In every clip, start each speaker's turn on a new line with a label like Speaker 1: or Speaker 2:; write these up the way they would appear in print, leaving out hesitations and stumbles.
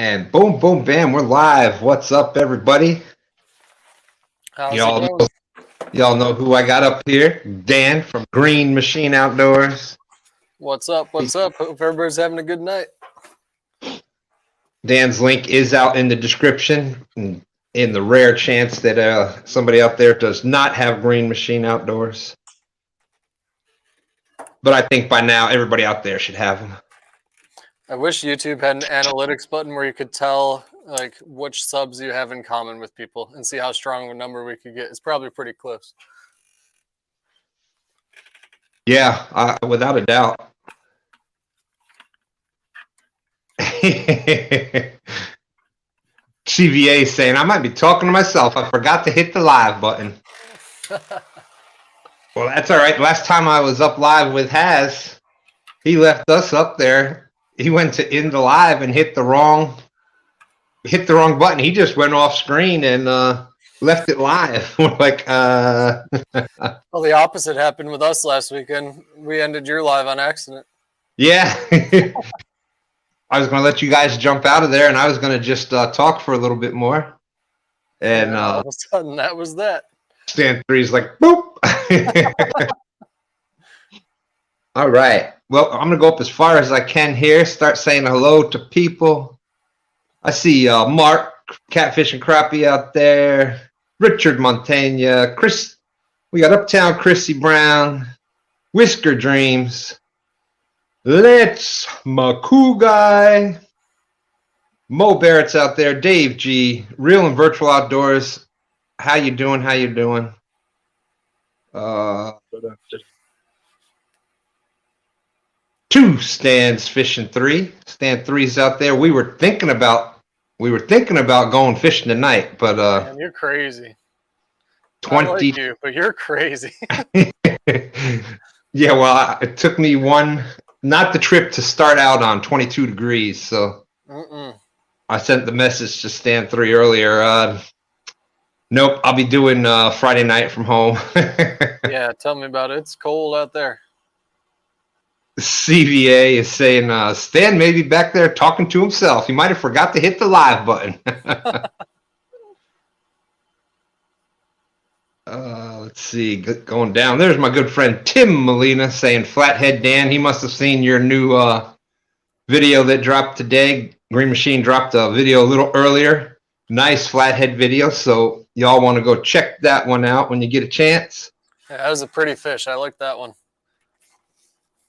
Speaker 1: And boom, boom, bam, we're live. What's up, everybody?
Speaker 2: How's
Speaker 1: Y'all
Speaker 2: it
Speaker 1: know,
Speaker 2: going?
Speaker 1: y'all know who I got up here. Dan from Green Machine Outdoors.
Speaker 2: What's up? What's up? Hope everybody's having a good night.
Speaker 1: Dan's link is out in the description. In the rare chance that somebody out there does not have Green Machine Outdoors. But I think by now everybody out there should have them.
Speaker 2: I wish YouTube had an analytics button where you could tell like which subs you have in common with people and see how strong of a number we could get. It's probably pretty close.
Speaker 1: Yeah, without a doubt. CVA saying, I might be talking to myself. I forgot to hit the live button. Well, that's all right. Last time I was up live with Haz, he left us up there. He went to end the live and hit the wrong button. He just went off screen and left it live. We're like,
Speaker 2: Well, the opposite happened with us last weekend. We ended your live on accident.
Speaker 1: Yeah. I was going to let you guys jump out of there, and I was going to just talk for a little bit more. And
Speaker 2: all of a sudden, that was that.
Speaker 1: Stand 3's like, boop. All right. Well, I'm going to go up as far as I can here. Start saying hello to people. I see Mark, Catfish and Crappie out there. Richard Montaigne. Chris. We got Uptown Chrissy Brown. Whisker Dreams. Let's Maku Guy. Mo Barrett's out there. Dave G. Real and Virtual Outdoors. How you doing? How you doing? Two stands fishing 3. Stand 3's out there. We were thinking about going fishing tonight, but
Speaker 2: Man, you're crazy.
Speaker 1: 20
Speaker 2: I like you, but you're crazy.
Speaker 1: Yeah, well, it took me not the trip to start out on 22 degrees, so I sent the message to Stand 3 earlier. Nope, I'll be doing Friday night from home.
Speaker 2: Yeah, tell me about it. It's cold out there.
Speaker 1: CVA is saying Stan may be back there talking to himself. He might have forgot to hit the live button. Let's see, going down. There's my good friend Tim Molina saying, Flathead Dan, he must have seen your new video that dropped today. Green Machine dropped a video a little earlier. Nice flathead video, so y'all want to go check that one out when you get a chance.
Speaker 2: Yeah, that was a pretty fish. I like that one.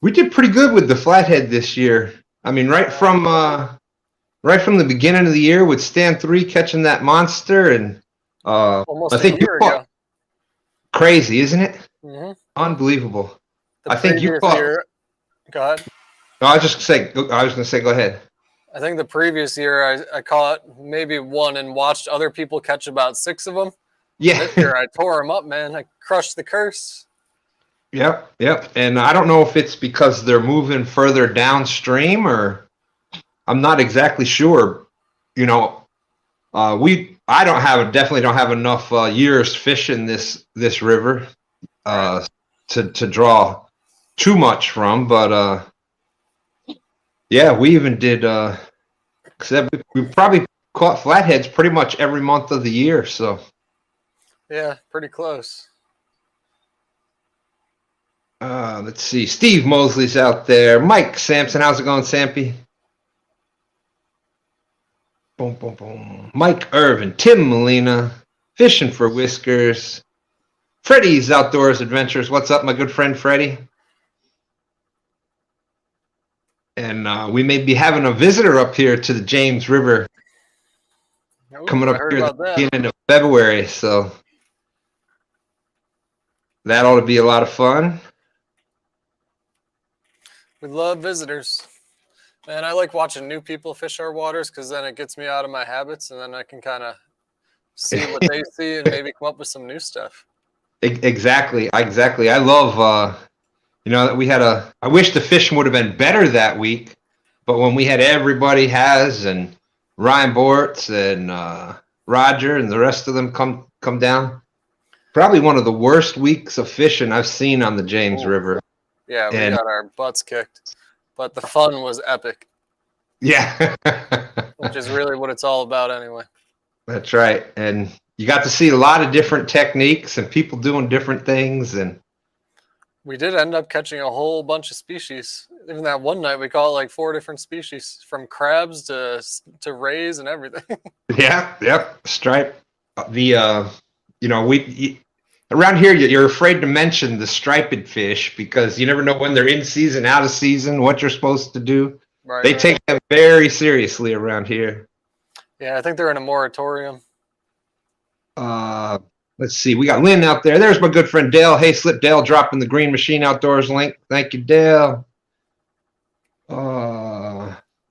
Speaker 1: We did pretty good with the flathead this year. I mean, right from the beginning of the year with Stand 3 catching that monster, and
Speaker 2: almost
Speaker 1: I think
Speaker 2: a year ago.
Speaker 1: Crazy, isn't it?
Speaker 2: Mm-hmm.
Speaker 1: Unbelievable.
Speaker 2: I think you caught. Go ahead.
Speaker 1: No, I was gonna say, go ahead.
Speaker 2: I think the previous year I caught maybe one and watched other people catch about 6 of them.
Speaker 1: Yeah.
Speaker 2: This year I tore them up, man. I crushed the curse.
Speaker 1: Yep. And I don't know if it's because they're moving further downstream, or I'm not exactly sure. You know, I definitely don't have enough years fishing this river to draw too much from, but yeah, we even did. We probably caught flatheads pretty much every month of the year. So
Speaker 2: yeah, pretty close.
Speaker 1: Let's see. Steve Mosley's out there. Mike Sampson, how's it going, Sampy? Boom, boom, boom. Mike Irvin, Tim Molina, Fishing for Whiskers, Freddie's Outdoors Adventures. What's up, my good friend Freddie? And we may be having a visitor up here to the James River coming up here at the beginning of February, so that ought to be a lot of fun.
Speaker 2: We love visitors. Man, I like watching new people fish our waters because then it gets me out of my habits, and then I can kind of see what they see and maybe come up with some new stuff.
Speaker 1: Exactly. I love that we had I wish the fishing would have been better that week, but when we had everybody, Haz and Ryan Bortz and Roger and the rest of them come down, probably one of the worst weeks of fishing I've seen on the James River.
Speaker 2: Yeah, we got our butts kicked, but the fun was epic.
Speaker 1: Yeah.
Speaker 2: which is really what it's all about anyway.
Speaker 1: That's right. And you got to see a lot of different techniques and people doing different things. And
Speaker 2: We did end up catching a whole bunch of species. Even that one night, we caught like 4 different species, from crabs to rays and everything.
Speaker 1: yeah, yep, stripe. The around here you're afraid to mention the striped fish because you never know when they're in season, out of season, what you're supposed to do.
Speaker 2: Right,
Speaker 1: They
Speaker 2: right.
Speaker 1: take them very seriously around here.
Speaker 2: Yeah, I think they're in a moratorium.
Speaker 1: Let's see. We got Lynn out there. There's my good friend Dale. Hey, Slip Dale dropping the Green Machine Outdoors link. Thank you, Dale.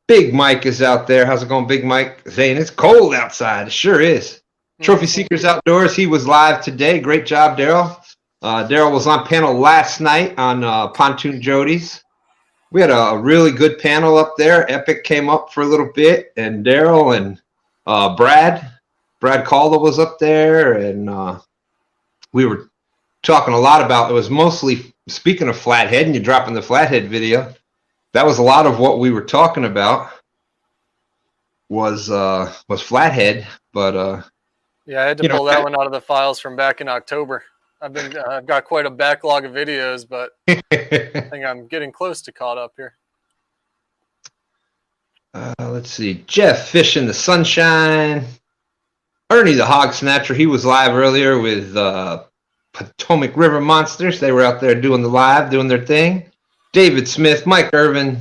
Speaker 1: Big Mike is out there. How's it going, Big Mike? Saying it's cold outside. It sure is. Trophy Seekers Outdoors. He was live today. Great job, Daryl. Daryl was on panel last night on Pontoon Jody's. We had a really good panel up there. Epic came up for a little bit, and Daryl and Brad Calder was up there, and we were talking a lot about, it was mostly, speaking of Flathead, and you dropping the Flathead video, that was a lot of what we were talking about was Flathead, but
Speaker 2: yeah, I had to pull that one out of the files from back in October. I've got quite a backlog of videos, but I think I'm getting close to caught up here.
Speaker 1: Let's see. Jeff Fish in the Sunshine. Ernie the Hog Snatcher. He was live earlier with Potomac River Monsters. They were out there doing the live, doing their thing. David Smith, Mike Irvin,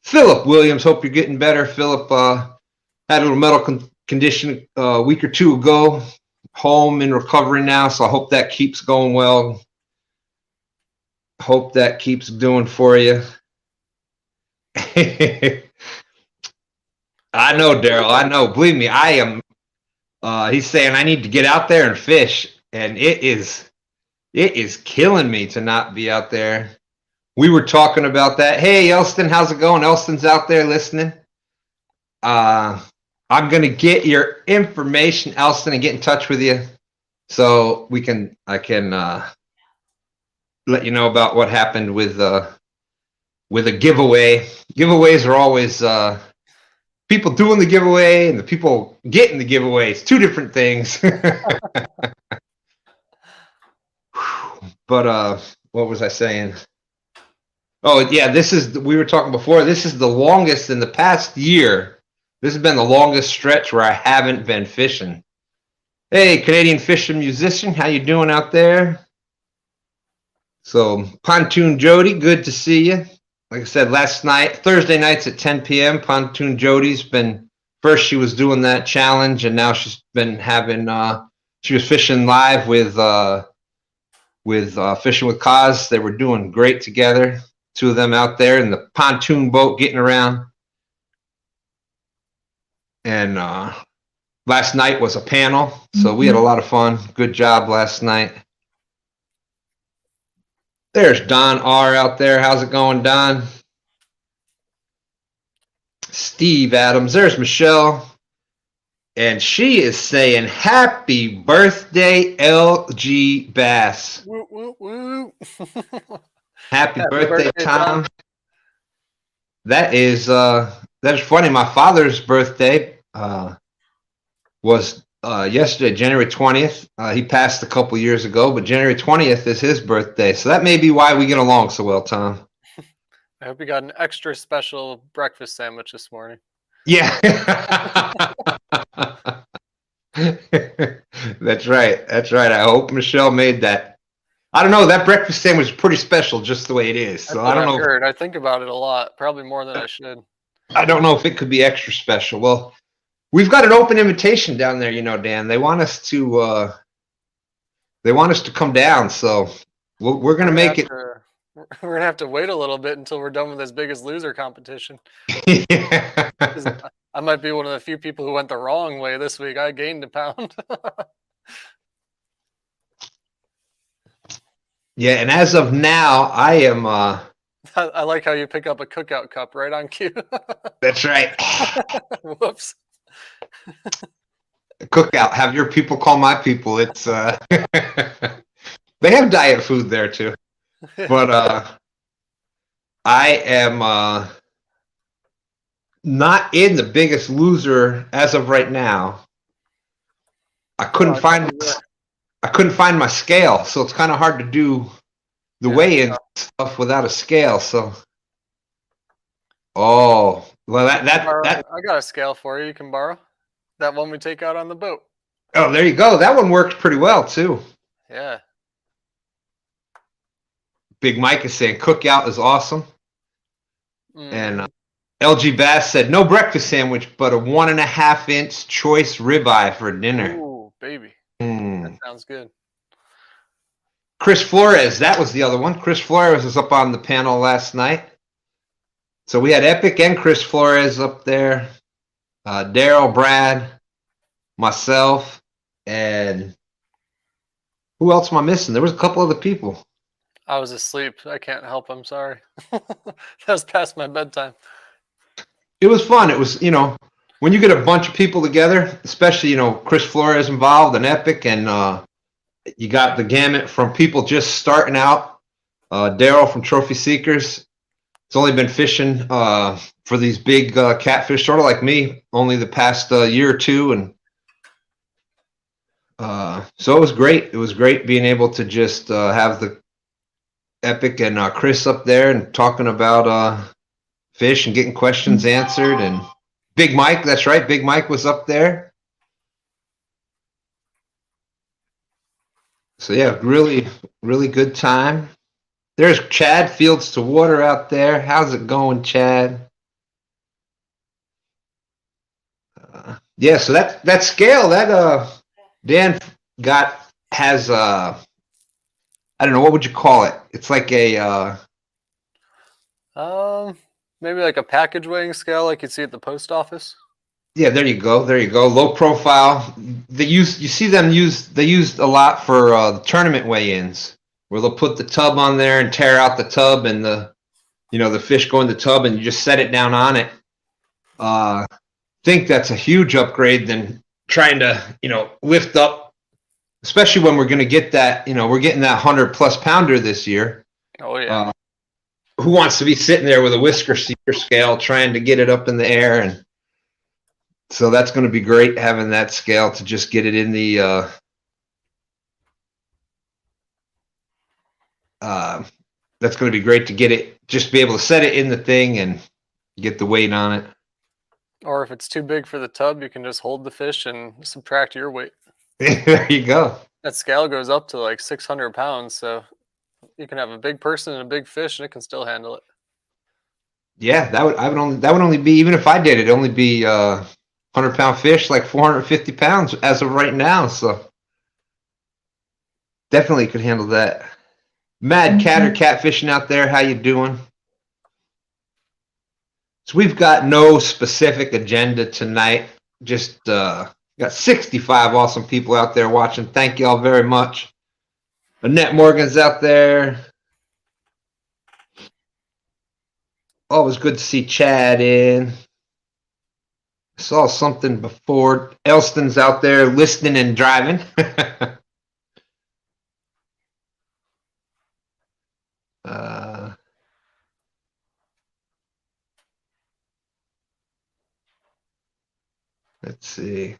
Speaker 1: Philip Williams. Hope you're getting better. Philip had a little medical condition a week or two ago. Home in recovery now, so I hope that keeps going well. Hope that keeps doing for you. I know, Daryl. I know. Believe me, I am. He's saying I need to get out there and fish, and it is killing me to not be out there. We were talking about that. Hey, Elston, how's it going? Elston's out there listening. I'm going to get your information, Elston, and get in touch with you so I can let you know about what happened with a giveaway. Giveaways are always people doing the giveaway and the people getting the giveaways. Two different things. But what was I saying? Oh, yeah, we were talking before, this is the longest in the past year. This has been the longest stretch where I haven't been fishing. Hey, Canadian fishing musician, how you doing out there? So, Pontoon Jody, good to see you. Like I said, Thursday nights at 10 p.m., Pontoon Jody's been, first she was doing that challenge, and now she's been having, she was fishing live with Fishing with Cause. They were doing great together, two of them out there in the pontoon boat getting around. And last night was a panel, so we had a lot of fun. Good job last night. There's Don R. out there. How's it going, Don? Steve Adams. There's Michelle. And she is saying, happy birthday, LG Bass.
Speaker 2: Woo, woo, woo.
Speaker 1: Happy birthday, Tom. That is funny. My father's birthday was yesterday, January 20th. He passed a couple years ago, but January 20th is his birthday. So that may be why we get along so well, Tom.
Speaker 2: I hope you got an extra special breakfast sandwich this morning.
Speaker 1: Yeah. That's right. I hope Michelle made that. I don't know. That breakfast sandwich is pretty special just the way it is. So I don't know.
Speaker 2: Heard. I think about it a lot, probably more than I should.
Speaker 1: I don't know if it could be extra special. Well, we've got an open invitation down there, Dan. They want us to come down, so we're going to make it.
Speaker 2: We're going to have to wait a little bit until we're done with this Biggest Loser competition.
Speaker 1: Yeah.
Speaker 2: I might be one of the few people who went the wrong way this week. I gained a pound.
Speaker 1: Yeah, and as of now, I am.
Speaker 2: I like how you pick up a cookout cup right on cue.
Speaker 1: That's right.
Speaker 2: Whoops.
Speaker 1: Cookout. Have your people call my people. It's they have diet food there too, but I am not in the Biggest Loser as of right now. I couldn't find my scale, so it's kind of hard to do the weigh-in stuff without a scale. So, well, that.
Speaker 2: I got a scale for you. You can borrow that one we take out on the boat.
Speaker 1: Oh, there you go. That one worked pretty well too.
Speaker 2: Yeah.
Speaker 1: Big Mike is saying cookout is awesome, and LG Bass said no breakfast sandwich, but a 1.5-inch choice ribeye for dinner.
Speaker 2: Ooh, baby. That sounds good.
Speaker 1: Chris Flores, that was the other one. Chris Flores was up on the panel last night. So we had Epic and Chris Flores up there. Daryl, Brad, myself, and who else am I missing? There was a couple other people.
Speaker 2: I was asleep. I can't help. I'm sorry. That was past my bedtime.
Speaker 1: It was fun. It was, when you get a bunch of people together, especially, Chris Flores involved and Epic, and you got the gamut from people just starting out. Daryl from Trophy Seekers. It's only been fishing for these big catfish, sort of like me, only the past year or two. And so it was great. It was great being able to just have the Epic and Chris up there and talking about fish and getting questions answered. And Big Mike, that's right, Big Mike was up there. So yeah, really, really good time. There's Chad Fields to Water out there. How's it going, Chad? Yeah, so that scale that Dan has I don't know, what would you call it? It's like a
Speaker 2: maybe like a package weighing scale like you'd see at the post office.
Speaker 1: Yeah, there you go. There you go. Low profile. They used a lot for the tournament weigh-ins, where they'll put the tub on there and tear out the tub, and the fish go in the tub, and you just set it down on it. Think that's a huge upgrade than trying to lift up, especially when we're going to get that. We're getting that 100+ pounder this year.
Speaker 2: Oh yeah.
Speaker 1: Who wants to be sitting there with a Whisker seeker scale trying to get it up in the air? And so that's going to be great, having that scale to just get it in the that's going to be great to get it, just be able to set it in the thing and get the weight on it.
Speaker 2: Or if it's too big for the tub, you can just hold the fish and subtract your weight.
Speaker 1: There you go.
Speaker 2: That scale goes up to like 600 pounds, so you can have a big person and a big fish, and it can still handle it.
Speaker 1: Yeah, that would only be, even if I did it, only be 100-pound fish, like 450 pounds as of right now. So definitely could handle that. Mad Cat or catfishing out there, how you doing? So we've got no specific agenda tonight. Just got 65 awesome people out there watching. Thank you all very much. Annette Morgan's out there. Always good to see Chad in. Saw something before. Elston's out there listening and driving. Let's see.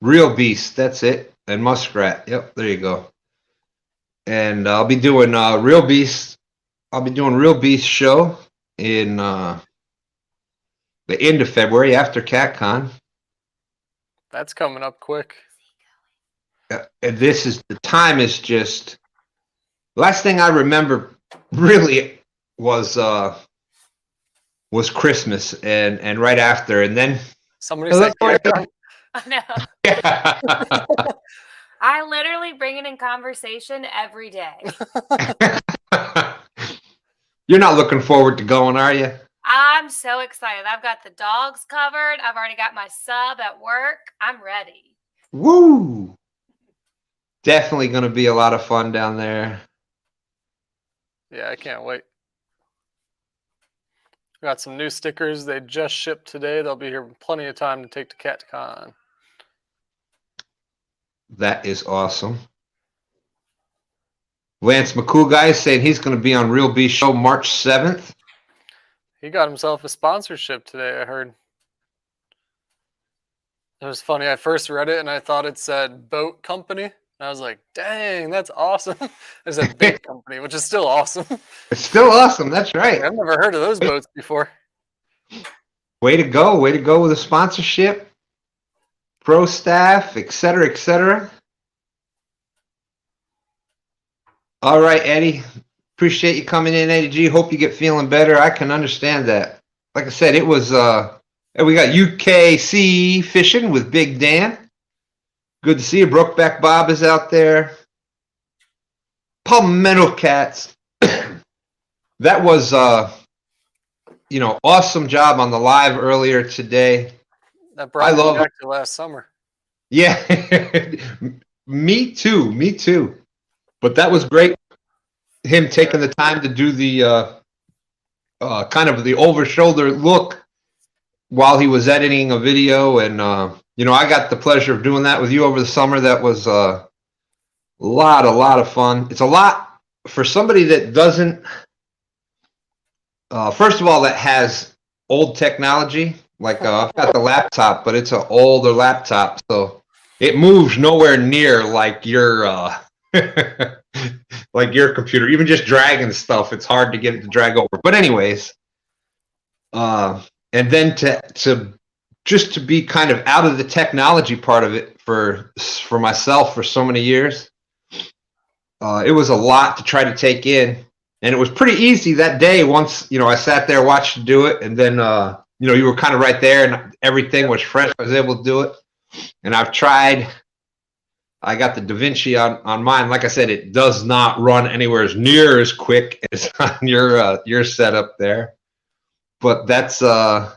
Speaker 1: Real Beast, that's it. And Muskrat. Yep, there you go. And I'll be doing Real Beast. I'll be doing Real Beast show in the end of February after CatCon.
Speaker 2: That's coming up quick.
Speaker 1: And the time is just, last thing I remember really was Christmas and right after, and then
Speaker 2: somebody said
Speaker 3: No. I literally bring it in conversation every day.
Speaker 1: You're not looking forward to going, are you?
Speaker 3: I'm so excited. I've got the dogs covered. I've already got my sub at work. I'm ready.
Speaker 1: Woo! Definitely going to be a lot of fun down there.
Speaker 2: Yeah, I can't wait. Got some new stickers. They just shipped today. They'll be here plenty of time to take to CatCon.
Speaker 1: That is awesome. Lance McCool guy is saying he's going to be on Real Beast show March 7th.
Speaker 2: He got himself a sponsorship today, I heard. It was funny. I first read it and I thought it said boat company. And I was like, dang, that's awesome. It said bait company, which is still awesome.
Speaker 1: It's still awesome. That's right.
Speaker 2: I've never heard of those boats before.
Speaker 1: Way to go. Way to go with the sponsorship. Pro staff, et cetera, et cetera. All right, Eddie. Appreciate you coming in, Eddie G. Hope you get feeling better. I can understand that. Like I said, it was, we got UKC fishing with Big Dan. Good to see you. Brokeback Bob is out there. Palmetto Cats. That was, awesome job on the live earlier today.
Speaker 2: That brought me back to last summer.
Speaker 1: Yeah. Me too. But that was great. Him taking the time to do the kind of the over-shoulder look while he was editing a video. And, I got the pleasure of doing that with you over the summer. That was a lot of fun. It's a lot for somebody that doesn't, first of all, that has old technology. Like I've got the laptop, but it's an older laptop. So it moves nowhere near like your like your computer. Even just dragging stuff, it's hard to get it to drag over. But anyways, and then to be kind of out of the technology part of it for myself for so many years, it was a lot to try to take in, and it was pretty easy that day once I sat there, watched you do it, and then you were kind of right there, and everything was fresh. I was able to do it, and I've tried. I got the DaVinci on mine. Like I said, it does not run anywhere as near as quick as on your setup there. But that's hey,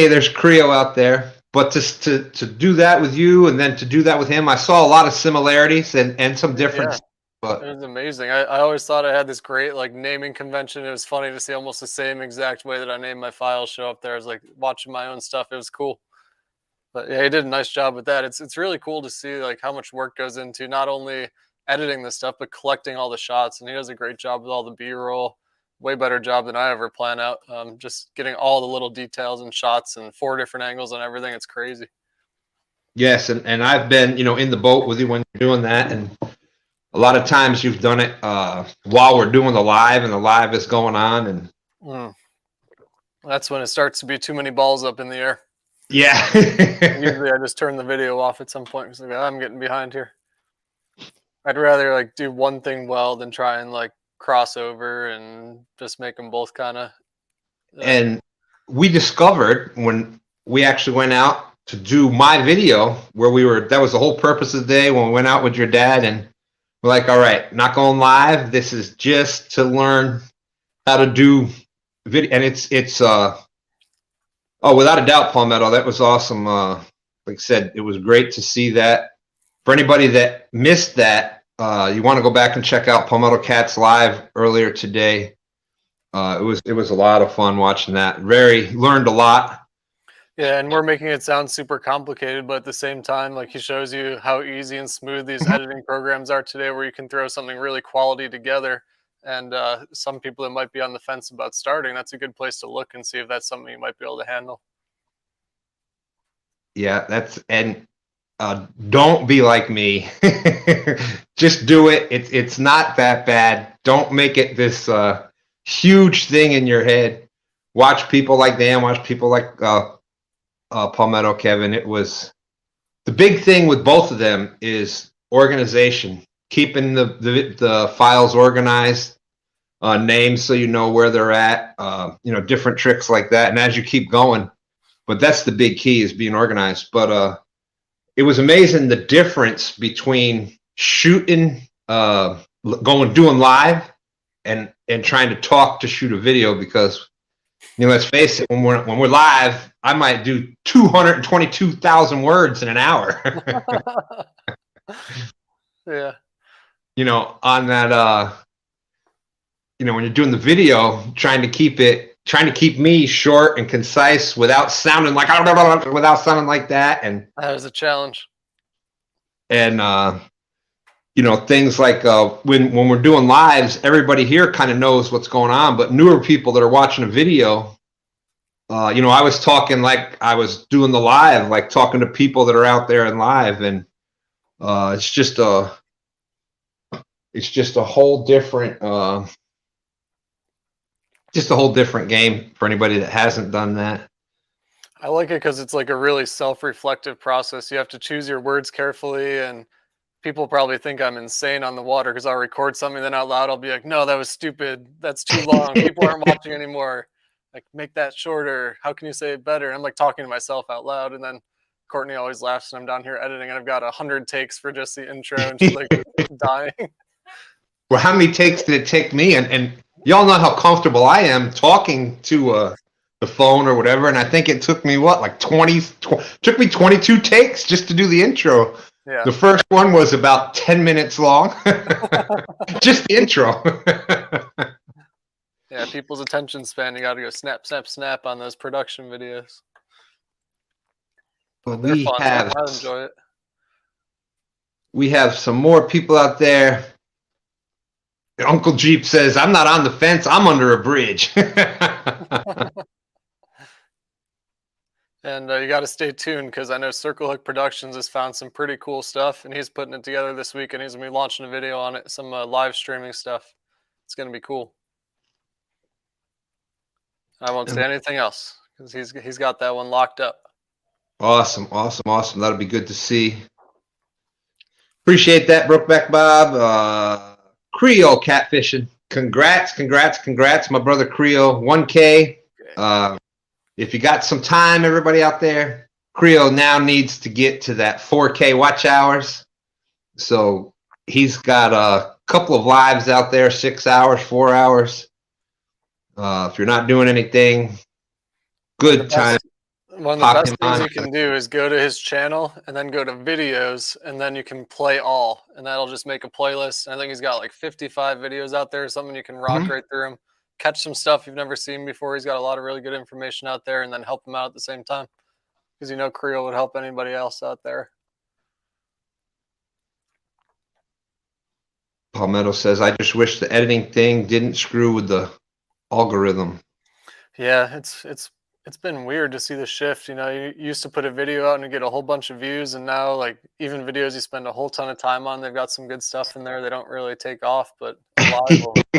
Speaker 1: there's Creo out there. But to do that with you and then to do that with him, I saw a lot of similarities and some differences.
Speaker 2: Yeah.
Speaker 1: But
Speaker 2: it was amazing. I always thought I had this great naming convention. It was funny to see almost the same exact way that I named my files show up there. I was like watching my own stuff. It was cool. But yeah, he did a nice job with that. It's really cool to see how much work goes into not only editing this stuff, but collecting all the shots. And he does a great job with all the B-roll. Way better job than I ever plan out. Just getting all the little details and shots and 4 different angles and everything. It's crazy. Yes,
Speaker 1: and I've been in the boat with you when you're doing that, and a lot of times you've done it while we're doing the live, and the live is going on, and
Speaker 2: that's when it starts to be too many balls up in the air.
Speaker 1: Yeah.
Speaker 2: Usually I just turn the video off at some point because I'm getting behind here. I'd rather do one thing well than try and cross over and just make them both kind of.
Speaker 1: And we discovered when we actually went out to do my video where that was the whole purpose of the day when we went out with your dad, and we're like, all right, not going live. This is just to learn how to do video. And it's without a doubt, Palmetto, that was awesome. Like I said, it was great to see that. For anybody that missed that, you want to go back and check out Palmetto Cats live earlier today. It was a lot of fun watching that. Learned a lot.
Speaker 2: Yeah, and we're making it sound super complicated, but at the same time, he shows you how easy and smooth these editing programs are today, where you can throw something really quality together. And some people that might be on the fence about starting, that's a good place to look and see if that's something you might be able to handle.
Speaker 1: Yeah, don't be like me. Just do it. It's not that bad. Don't make it this huge thing in your head. Watch people like Dan, watch people like Palmetto Kevin. It was the big thing with both of them is organization. Keeping the files organized, names so you know where they're at, different tricks like that. And as you keep going, but that's the big key is being organized. But it was amazing the difference between shooting, doing live, and trying to talk to shoot a video, because let's face it, when we're live, I might do 222,000 words in an hour.
Speaker 2: Yeah.
Speaker 1: On that, when you're doing the video, trying to keep me short and concise without sounding like that. And
Speaker 2: that was a challenge.
Speaker 1: And, things like when we're doing lives, everybody here kind of knows what's going on, but newer people that are watching a video, I was talking like I was doing the live, like talking to people that are out there in live, and it's just a whole different game for anybody that hasn't done that.
Speaker 2: I like it because it's like a really self-reflective process. You have to choose your words carefully, and people probably think I'm insane on the water because I'll record something, then out loud I'll be like, no, that was stupid. That's too long. People aren't watching anymore. Like, make that shorter. How can you say it better? I'm like talking to myself out loud, and then Courtney always laughs, and I'm down here editing, and I've got 100 takes for just the intro, and she's like dying.
Speaker 1: Well, how many takes did it take me? And y'all know how comfortable I am talking to the phone or whatever, and I think it took me took me 22 takes just to do the intro.
Speaker 2: Yeah.
Speaker 1: The first one was about 10 minutes long. Just the intro.
Speaker 2: Yeah, people's attention span, you got to go snap, snap, snap on those production videos.
Speaker 1: But
Speaker 2: They're fun. I enjoy it.
Speaker 1: We have some more people out there. Uncle Jeep says, I'm not on the fence, I'm under a bridge.
Speaker 2: And you got to stay tuned because I know Circle Hook Productions has found some pretty cool stuff, and he's putting it together this week, and he's going to be launching a video on it, some live streaming stuff. It's going to be cool. I won't say anything else because he's got that one locked up.
Speaker 1: Awesome. That'll be good to see. Appreciate that, Brokeback Bob. Creole catfishing. Congrats, my brother Creole. 1K. If you got some time, everybody out there, Creole now needs to get to that 4K watch hours. So he's got a couple of lives out there, 6 hours, 4 hours. If you're not doing anything, good time.
Speaker 2: One of the best things you can do is go to his channel and then go to videos, and then you can play all, and that'll just make a playlist. I think he's got like 55 videos out there, something you can rock right through them, catch some stuff you've never seen before. He's got a lot of really good information out there, and then help them out at the same time because Creole would help anybody else out there.
Speaker 1: Palmetto says, I just wish the editing thing didn't screw with the algorithm.
Speaker 2: Yeah, it's been weird to see the shift. You used to put a video out and you get a whole bunch of views, and now like even videos you spend a whole ton of time on, they've got some good stuff in there. They don't really take off, but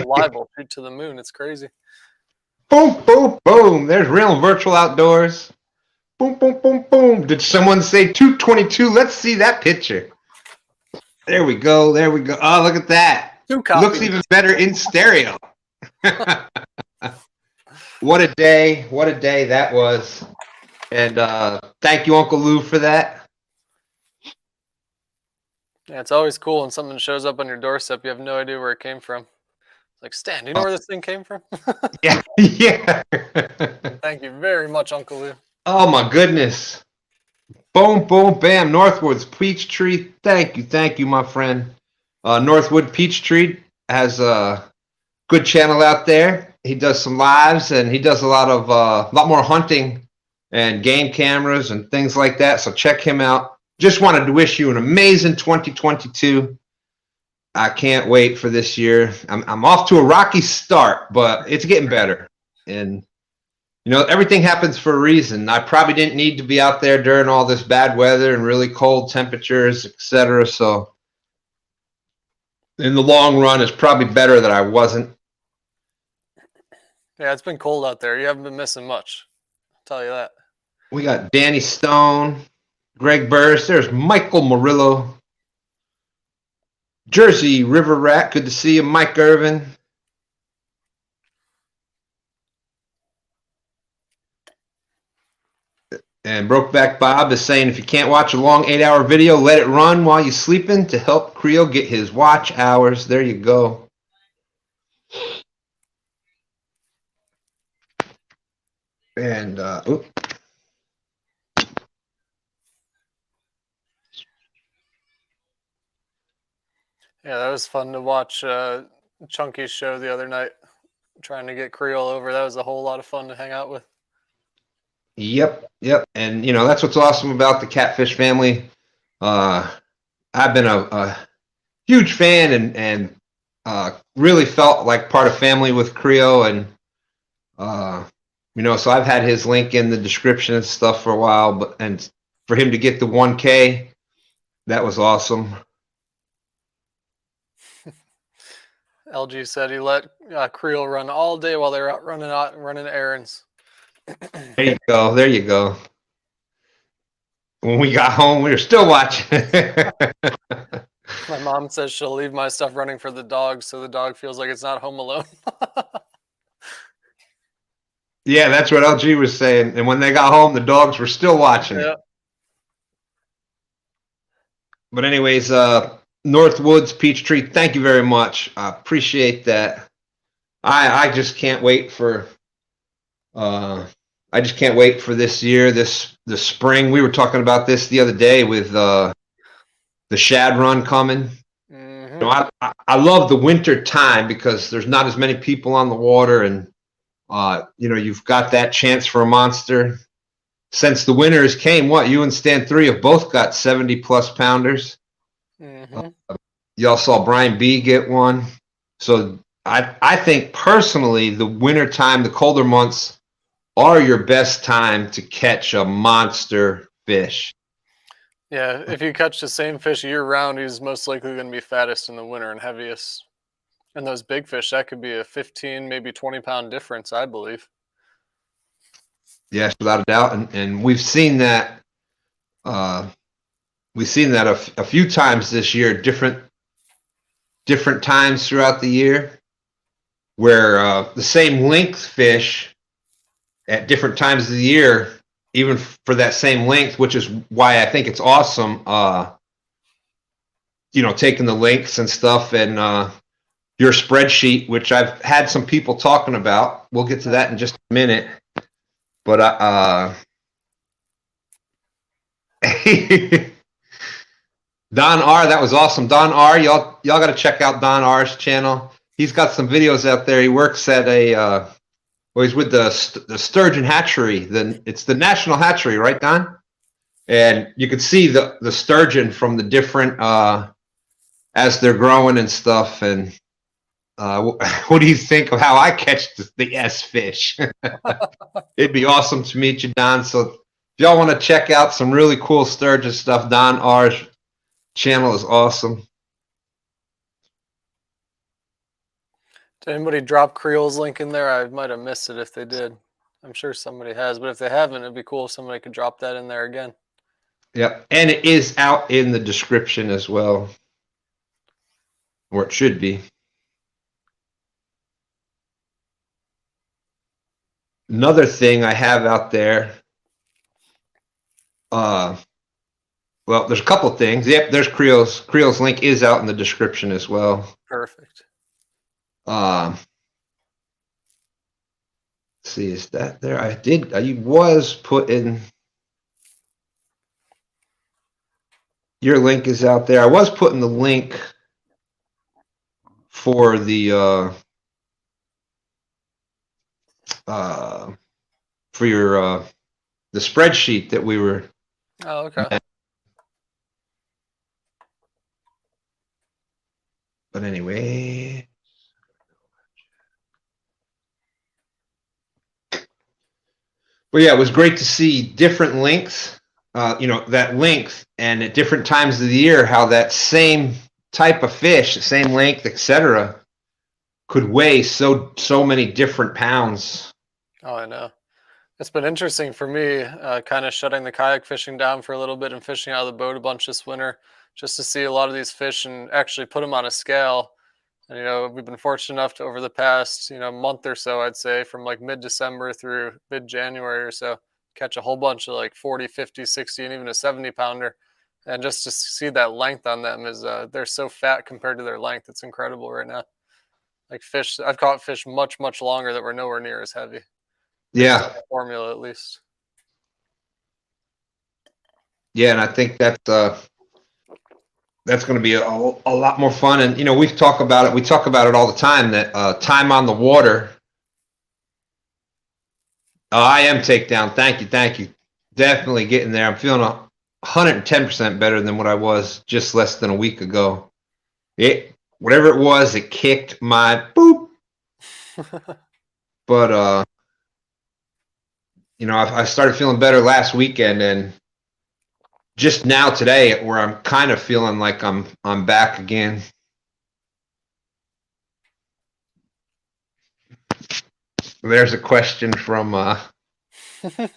Speaker 2: live will shoot to the moon. It's crazy.
Speaker 1: Boom, boom, boom. There's real and virtual outdoors. Boom, boom, boom, boom. Did someone say 222? Let's see that picture. There we go. Oh, look at that. Looks even better in stereo. What a day that was. And thank you, Uncle Lou, for that.
Speaker 2: Yeah, it's always cool when something shows up on your doorstep. You have no idea where it came from. It's like, Stan, do you know where this thing came from?
Speaker 1: Yeah.
Speaker 2: Thank you very much, Uncle Lou.
Speaker 1: Oh, my goodness. Boom, boom, bam. Northwood's Peachtree. Thank you, my friend. Northwood Peachtree has a good channel out there. He does some lives, and he does a lot more hunting and game cameras and things like that. So check him out. Just wanted to wish you an amazing 2022. I can't wait for this year. I'm off to a rocky start, but it's getting better. And everything happens for a reason. I probably didn't need to be out there during all this bad weather and really cold temperatures, etc. So in the long run, it's probably better that I wasn't.
Speaker 2: Yeah, it's been cold out there. You haven't been missing much. I'll tell you that.
Speaker 1: We got Danny Stone, Greg Burris. There's Michael Murillo. Jersey River Rat. Good to see you, Mike Irvin. And Brokeback Bob is saying, if you can't watch a long 8-hour video, let it run while you're sleeping to help Creole get his watch hours. There you go. And
Speaker 2: yeah, that was fun to watch Chunky's show the other night, trying to get Creole over. That was a whole lot of fun to hang out with.
Speaker 1: Yep. And that's what's awesome about the Catfish family. I've been a huge fan and really felt like part of family with Creo. And, so I've had his link in the description and stuff for a while, and for him to get the 1K, that was awesome.
Speaker 2: LG said he let Creel run all day while they were out running errands.
Speaker 1: There you go. There you go. When we got home, we were still watching.
Speaker 2: My mom says she'll leave my stuff running for the dog so the dog feels like it's not home alone.
Speaker 1: Yeah, that's what LG was saying. And when they got home, the dogs were still watching.
Speaker 2: Yeah.
Speaker 1: But anyways, Northwoods Peachtree, thank you very much. I appreciate that. I just can't wait for this year, this spring. We were talking about this the other day with the shad run coming.
Speaker 2: Mm-hmm.
Speaker 1: I love the winter time because there's not as many people on the water, and you've got that chance for a monster. Since the winters came, you and Stan 3 have both got 70+ pounders.
Speaker 2: Mm-hmm.
Speaker 1: Y'all saw Brian B get one. So I think personally the winter time, the colder months, are your best time to catch a monster fish.
Speaker 2: Yeah, if you catch the same fish year round, he's most likely going to be fattest in the winter and heaviest. And those big fish, that could be a 15, maybe 20-pound difference, I believe.
Speaker 1: Yes, without a doubt. And we've seen that. We've seen that a few times this year, different times throughout the year, where the same length fish at different times of the year, even for that same length, which is why I think it's awesome, taking the lengths and stuff and your spreadsheet, which I've had some people talking about. We'll get to that in just a minute. But Don R, that was awesome. Don R, y'all got to check out Don R's channel. He's got some videos out there. He works at he's with the Sturgeon Hatchery. It's the National Hatchery, right, Don? And you can see the sturgeon from the different as they're growing and stuff. And what do you think of how I catch the S fish? It'd be awesome to meet you, Don. So if y'all want to check out some really cool sturgeon stuff, Don R's channel is awesome.
Speaker 2: Did anybody drop Creel's link in there? I might have missed it if they did. I'm sure somebody has, but if they haven't, it'd be cool if somebody could drop that in there again.
Speaker 1: Yep, and it is out in the description as well, or it should be. Another thing I have out there, well, there's a couple of things. Yep, there's Creel's link is out in the description as well.
Speaker 2: Perfect.
Speaker 1: Let's see, is that there? I was putting, your link is out there. I was putting the link for the for your the spreadsheet that we were.
Speaker 2: Oh, okay.
Speaker 1: But anyway, well, yeah, it was great to see different lengths, that length, and at different times of the year, how that same type of fish, the same length, etc., could weigh so many different pounds.
Speaker 2: Oh, I know. It's been interesting for me, kind of shutting the kayak fishing down for a little bit and fishing out of the boat a bunch this winter, just to see a lot of these fish and actually put them on a scale. And, we've been fortunate enough to, over the past, month or so, I'd say, from like mid-December through mid-January or so, catch a whole bunch of like 40, 50, 60, and even a 70-pounder. And just to see that length on them is, they're so fat compared to their length. It's incredible right now. Like fish, I've caught fish much, much longer that were nowhere near as heavy.
Speaker 1: Yeah.
Speaker 2: Formula, at least.
Speaker 1: Yeah, and I think that's going to be a lot more fun. And, we talk about it. We talk about it all the time, that time on the water. I am takedown. Thank you. Definitely getting there. I'm feeling 110% better than what I was just less than a week ago. Whatever it was, it kicked my boop. But I started feeling better last weekend, and just now today, where I'm kind of feeling like I'm back again. There's a question from
Speaker 2: Trying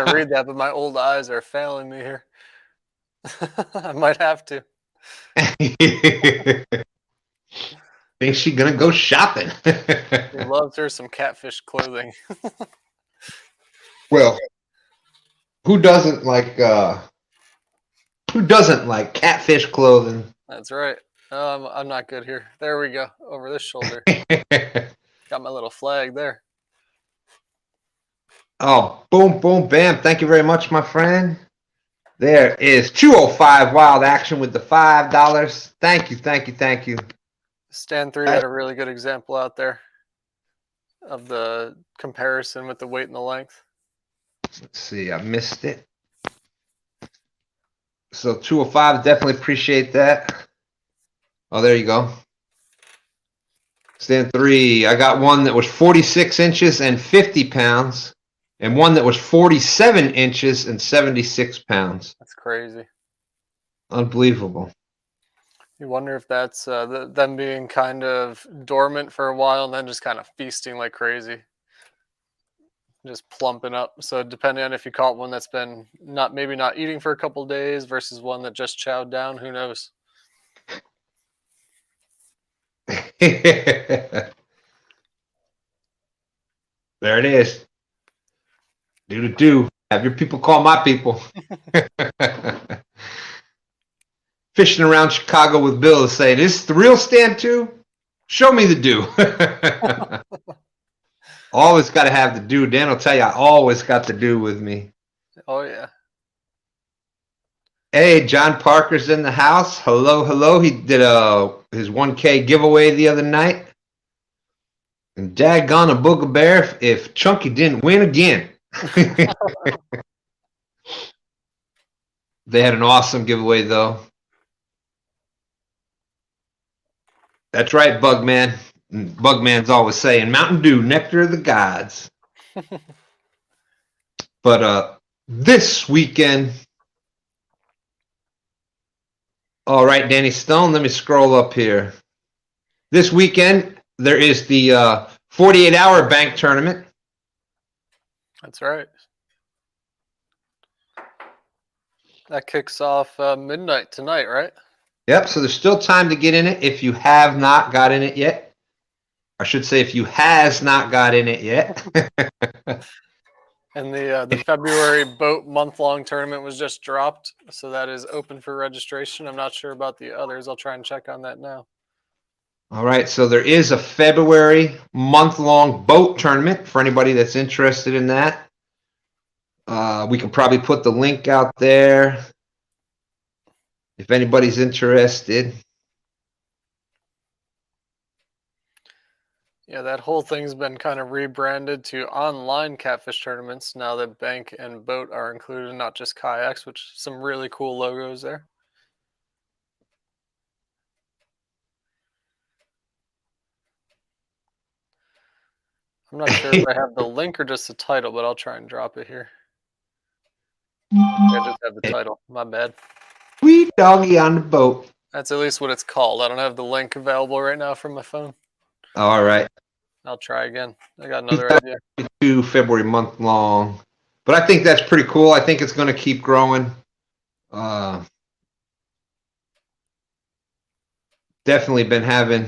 Speaker 2: to read that, but my old eyes are failing me here. I might have to.
Speaker 1: Think she gonna go shopping?
Speaker 2: She loves her some Catfish clothing.
Speaker 1: Well, who doesn't like Catfish clothing?
Speaker 2: That's right. I'm not good here. There we go. Over this shoulder. Got my little flag there.
Speaker 1: Oh, boom, boom, bam. Thank you very much, my friend. There is 205 Wild Action with the $5. Thank you, thank you, thank you.
Speaker 2: Stand 3 had a really good example out there of the comparison with the weight and the length.
Speaker 1: Let's see, I missed it. So 205, definitely appreciate that. Oh, there you go. Stand 3, I got one that was 46 inches and 50 pounds, and one that was 47 inches and 76 pounds.
Speaker 2: That's crazy.
Speaker 1: Unbelievable.
Speaker 2: You wonder if that's them being kind of dormant for a while and then just kind of feasting like crazy. Just plumping up. So depending on if you caught one that's been maybe not eating for a couple of days versus one that just chowed down, who knows?
Speaker 1: There it is. Do. Have your people call my people. Fishing around Chicago with Bill is saying, is this the real stand too? Show me the do. Always got to have the do. Dan will tell you, I always got the do with me.
Speaker 2: Oh, yeah.
Speaker 1: Hey, John Parker's in the house. Hello, hello. He did his 1K giveaway the other night. And daggone a booger bear if Chunky didn't win again. They had an awesome giveaway, though. That's right, Bugman. Bugman's always saying, Mountain Dew, nectar of the gods. But this weekend, all right, Danny Stone, let me scroll up here. This weekend, there is the 48-hour bank tournament.
Speaker 2: That's right. That kicks off midnight tonight, right?
Speaker 1: Yep, so there's still time to get in it if you have not got in it yet. I should say if you has not got in it yet.
Speaker 2: And the February boat month-long tournament was just dropped, so that is open for registration. I'm not sure about the others. I'll try and check on that now.
Speaker 1: All right, so there is a February month-long boat tournament for anybody that's interested in that. We can probably put the link out there if anybody's interested.
Speaker 2: Yeah, that whole thing's been kind of rebranded to online catfish tournaments now that bank and boat are included, not just kayaks, which some really cool logos there. I'm not sure if I have the link or just the title, but I'll try and drop it here. I just have the title. My bad.
Speaker 1: Sweet doggy on the boat.
Speaker 2: That's at least what it's called. I don't have the link available right now from my phone.
Speaker 1: All right.
Speaker 2: I'll try again. I got another idea.
Speaker 1: 2 February month long. But I think that's pretty cool. I think it's going to keep growing. Definitely been having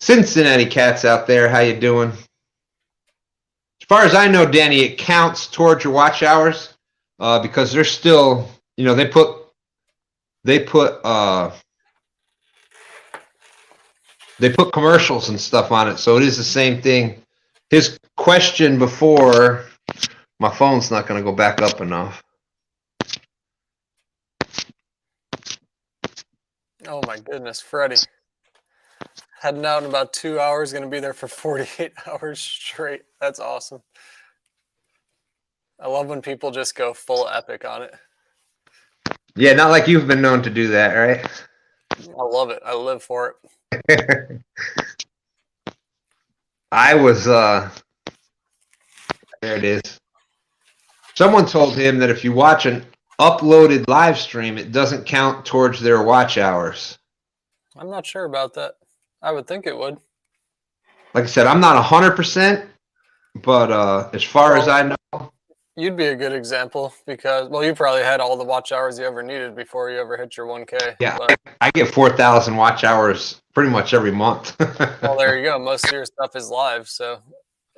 Speaker 1: Cincinnati cats out there. How you doing? As far as I know, Danny, it counts towards your watch hours because they're still, they put commercials and stuff on it, so it is the same thing. His question before, my phone's not going to go back up enough.
Speaker 2: Oh my goodness, Freddie. Heading out in about 2 hours, going to be there for 48 hours straight. That's awesome. I love when people just go full epic on it.
Speaker 1: Yeah, not like you've been known to do that, right?
Speaker 2: I love it. I live for it.
Speaker 1: I was there it is. Someone told him that if you watch an uploaded live stream, it doesn't count towards their watch hours.
Speaker 2: I'm not sure about that. I would think it would.
Speaker 1: Like I said, I'm not 100%, but as far as I know,
Speaker 2: You'd be a good example because, well, you probably had all the watch hours you ever needed before you ever hit your 1K.
Speaker 1: yeah,
Speaker 2: But,
Speaker 1: I get 4,000 watch hours pretty much every month.
Speaker 2: well, there you go. Most of your stuff is live, so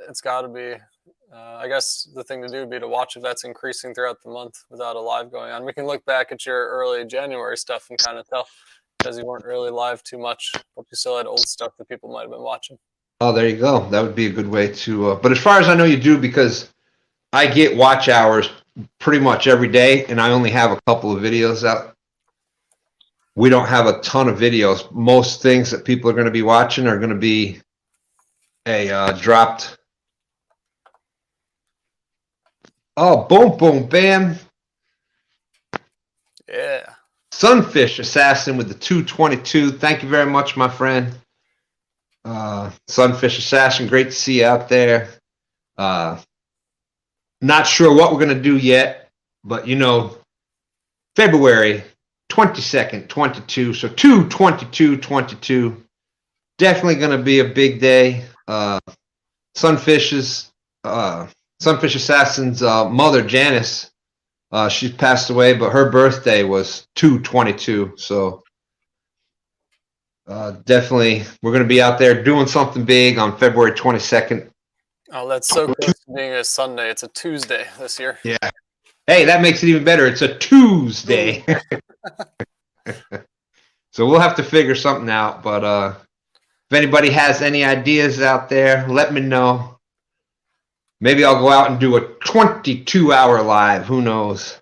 Speaker 2: it's got to be. I guess the thing to do would be to watch if that's increasing throughout the month without a live going on. We can look back at your early January stuff and kind of tell because you weren't really live too much, but you still had old stuff that people might have been watching.
Speaker 1: Oh, there you go. That would be a good way to. But as far as I know, you do because I get watch hours pretty much every day, and I only have a couple of videos out. We don't have a ton of videos. Most things that people are going to be watching are going to be a dropped. Oh, boom, boom, bam.
Speaker 2: Yeah.
Speaker 1: Sunfish Assassin with the 222. Thank you very much, my friend. Sunfish Assassin, great to see you out there. Not sure what we're going to do yet, but February 22nd, 22. So 2/22/22. Definitely going to be a big day. Sunfish Assassin's mother, Janice, she's passed away, but her birthday was 2/22. So definitely we're going to be out there doing something big on February 22nd.
Speaker 2: Oh, that's so close to being a Sunday. It's a Tuesday this year.
Speaker 1: Yeah. Hey, that makes it even better. It's a Tuesday. So we'll have to figure something out. But if anybody has any ideas out there, let me know. Maybe I'll go out and do a 22-hour live. Who knows?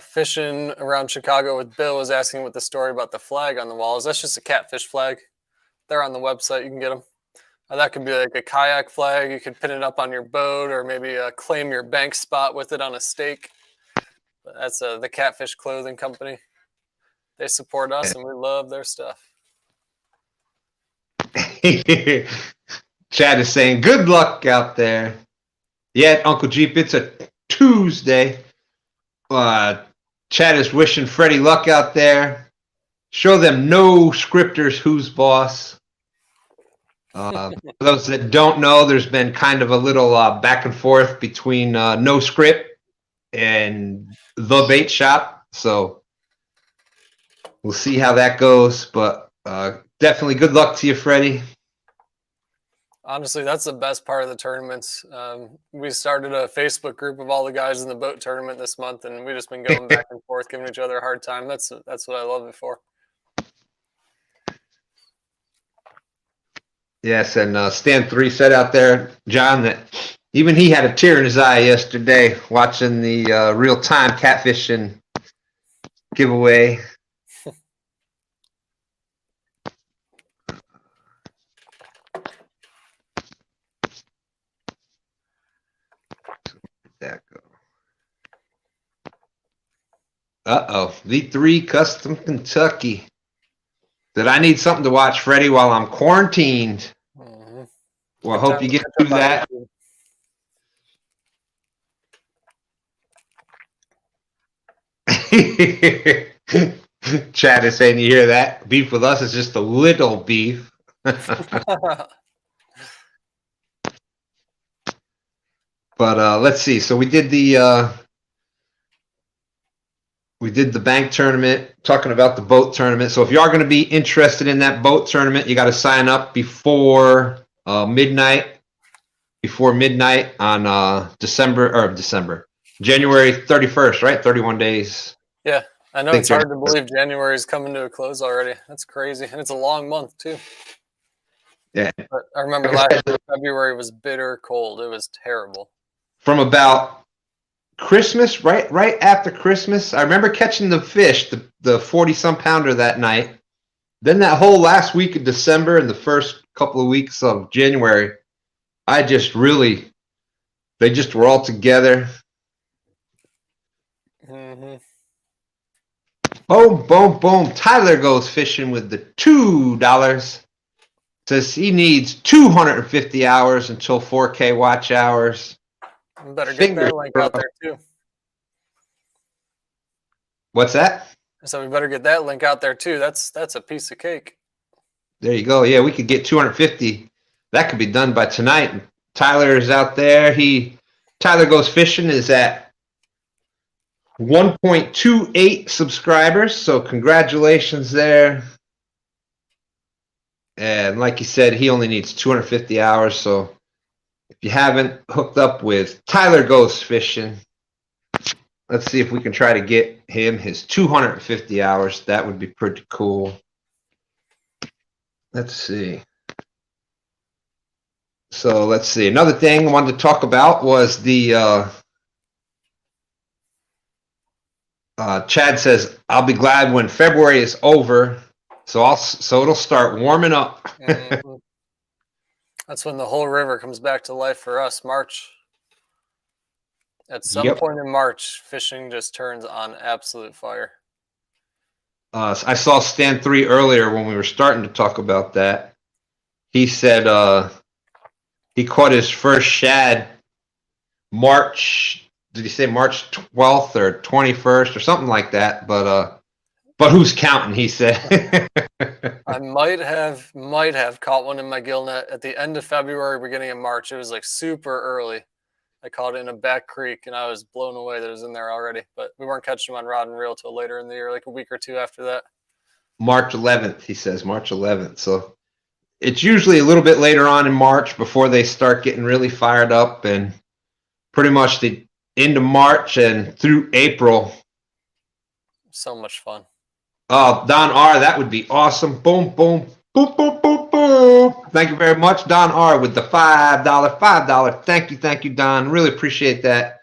Speaker 2: Fishing around Chicago with Bill was asking what the story about the flag on the walls. That's just a catfish flag. They're on the website. You can get them. That could be like a kayak flag. You could pin it up on your boat or maybe claim your bank spot with it on a stake. But that's the Catfish Clothing Company. They support us and we love their stuff.
Speaker 1: Chad is saying, good luck out there. Yeah, Uncle Jeep, it's a Tuesday. Chad is wishing Freddie luck out there. Show them no scripters who's boss. For those that don't know, there's been kind of a little back and forth between No Script and The Bait Shop. So we'll see how that goes. But definitely good luck to you, Freddie.
Speaker 2: Honestly, that's the best part of the tournaments. We started a Facebook group of all the guys in the boat tournament this month, and we've just been going back and forth, giving each other a hard time. That's what I love it for.
Speaker 1: Yes, and Stan 3 said out there, John, that even he had a tear in his eye yesterday watching the real-time catfishing giveaway. That go. Uh-oh, V3 Custom Kentucky. Did I need something to watch, Freddie, while I'm quarantined?
Speaker 2: Mm-hmm.
Speaker 1: Well, I hope you get through that. Chad is saying, you hear that? Beef with us is just a little beef. But let's see. So we did the bank tournament, talking about the boat tournament. So if you are going to be interested in that boat tournament, you got to sign up before midnight. Before midnight on January 31st, right? 31 days.
Speaker 2: Yeah, I know it's hard to believe January is coming to a close already. That's crazy, and it's a long month too.
Speaker 1: Yeah,
Speaker 2: but I remember last year, February was bitter cold. It was terrible.
Speaker 1: From about Christmas, right after Christmas, I remember catching the fish, the 40-some pounder that night. Then that whole last week of December and the first couple of weeks of January, they just were all together.
Speaker 2: Mm-hmm.
Speaker 1: Boom, boom, boom. Tyler goes fishing with the $2. Says he needs 250 hours until 4K watch hours.
Speaker 2: We better get
Speaker 1: Fingers
Speaker 2: that link out
Speaker 1: crossed.
Speaker 2: there too.
Speaker 1: What's that?
Speaker 2: So we better get that link out there too. That's a piece of cake.
Speaker 1: There you go. Yeah, we could get 250. That could be done by tonight. Tyler is out there. Tyler Goes Fishing is at 1.28 subscribers. So congratulations there. And like he said, he only needs 250 hours. So if you haven't hooked up with Tyler Goes Fishing, let's see if we can try to get him his 250 hours. That would be pretty cool. Let's see. So let's see. Another thing I wanted to talk about was the Chad says, I'll be glad when February is over. So it'll start warming up.
Speaker 2: Mhm. That's when the whole river comes back to life for us. March. At some
Speaker 1: Yep.
Speaker 2: point in March, fishing just turns on absolute fire.
Speaker 1: I saw Stan 3 earlier when we were starting to talk about that. He said he caught his first shad March. Did he say March 12th or 21st or something like that? But who's counting? He said.
Speaker 2: I might have caught one in my gill net at the end of February, beginning of March. It was like super early. I caught it in a back creek, and I was blown away that it was in there already. But we weren't catching them on rod and reel till later in the year, like a week or two after that.
Speaker 1: March 11th, he says, March 11th. So it's usually a little bit later on in March before they start getting really fired up, and pretty much the end of March and through April.
Speaker 2: So much fun.
Speaker 1: Oh, Don R., that would be awesome. Boom, boom, boom, boom, boom, boom. Thank you very much, Don R., with the $5. Thank you, Don. Really appreciate that.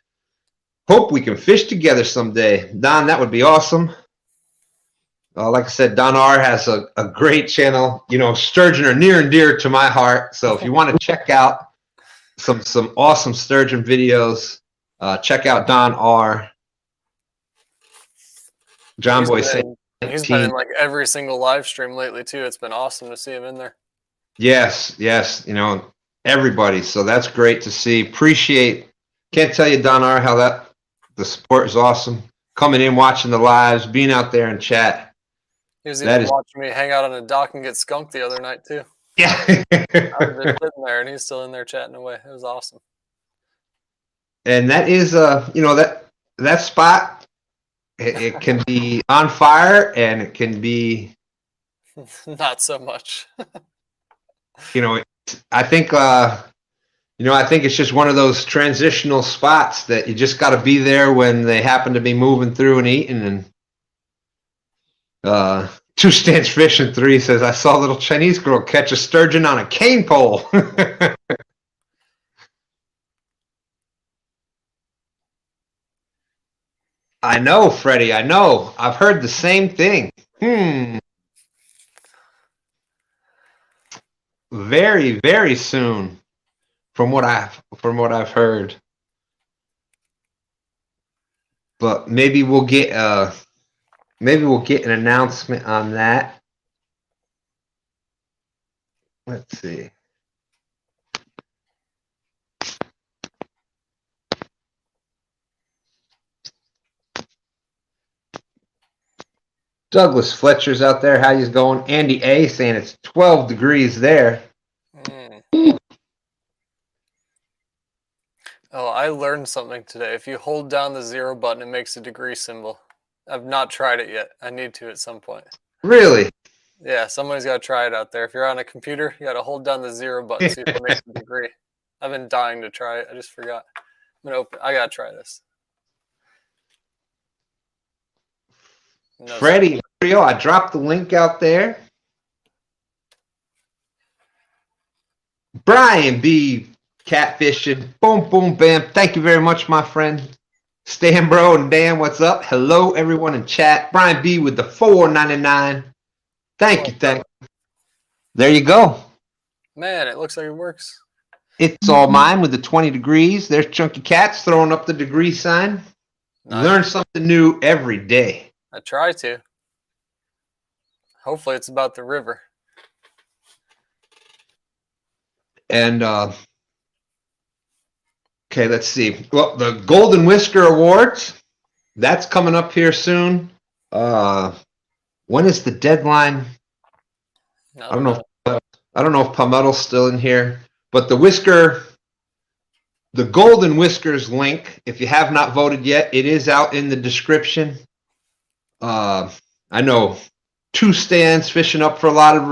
Speaker 1: Hope we can fish together someday. Don, that would be awesome. Like I said, Don R. has a great channel. You know, sturgeon are near and dear to my heart. So if you want to check out some awesome sturgeon videos, check out Don R. John Boy saying.
Speaker 2: He's been in like every single live stream lately too. It's been awesome to see him in there.
Speaker 1: Yes, you know, everybody. So that's great to see. Appreciate. Can't tell you, Don R., how the support is awesome. Coming in, watching the lives, being out there in chat.
Speaker 2: He was even watching me hang out on a dock and get skunked the other night too.
Speaker 1: Yeah.
Speaker 2: I was just sitting there and he's still in there chatting away. It was awesome.
Speaker 1: And that is you know, that spot, it can be on fire and it can be
Speaker 2: not so much.
Speaker 1: You know, I think I think it's just one of those transitional spots that you just got to be there when they happen to be moving through and eating. And Two Stands Fishing 3 says, I saw a little Chinese girl catch a sturgeon on a cane pole. I know, Freddie, I know. I've heard the same thing. Very, very soon, from what I've heard. But maybe we'll get an announcement on that. Let's see. Douglas Fletcher's out there. How you going? Andy A saying it's 12 degrees there.
Speaker 2: Oh, I learned something today. If you hold down the 0 button, it makes a degree symbol. I've not tried it yet. I need to at some point.
Speaker 1: Really?
Speaker 2: Yeah, somebody's got to try it out there. If you're on a computer, you got to hold down the 0 button, see if it makes a degree. I've been dying to try it. I just forgot. I'm gonna open. I gotta try this. No,
Speaker 1: Freddie, I dropped the link out there. Brian B. Catfishing. Boom, boom, bam. Thank you very much, my friend. Stan Bro and Dan, what's up? Hello, everyone in chat. Brian B. with the $4.99. Thank you. There you go.
Speaker 2: Man, it looks like it works.
Speaker 1: It's all mine with the 20 degrees. There's Chunky Cats throwing up the degree sign.
Speaker 2: Nice.
Speaker 1: Learn something new every day.
Speaker 2: I try to. Hopefully it's about the river.
Speaker 1: And okay, let's see. Well, the Golden Whisker Awards, that's coming up here soon. When is the deadline? I don't know. I don't know if Palmetto's still in here, but the Golden Whiskers link, if you have not voted yet, it is out in the description. I know 2 stands fishing up for a lot of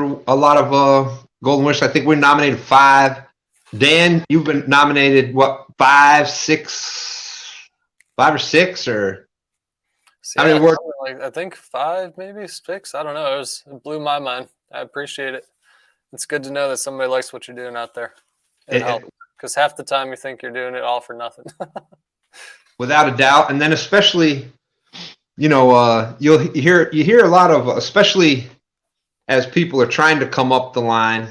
Speaker 1: Golden Whiskers. I think we're nominated 5. Dan, you've been nominated what, 5 or 6 or
Speaker 2: See,
Speaker 1: how many words?
Speaker 2: I think 5, maybe 6. I don't know. It blew my mind. I appreciate it. It's good to know that somebody likes what you're doing out there. It helps, because half the time you think you're doing it all for nothing.
Speaker 1: Without a doubt. And then especially, you hear a lot of, especially as people are trying to come up the line.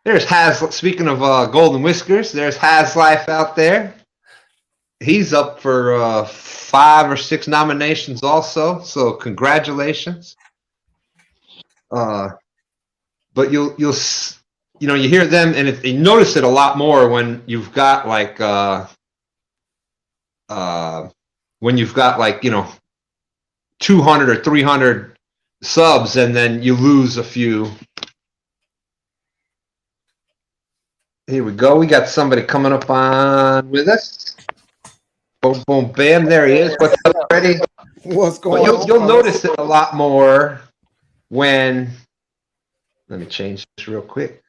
Speaker 1: There's speaking of Golden Whiskers, there's Haz Life out there. He's up for 5 or 6 nominations also, so congratulations. But you hear them, and you notice it a lot more when you've got 200 or 300 subs, and then you lose a few. Here we go. We got somebody coming up on with us. Boom, boom, bam. There he is. What's up, Freddie?
Speaker 4: What's going on?
Speaker 1: You'll notice it a lot more when. Let me change this real quick.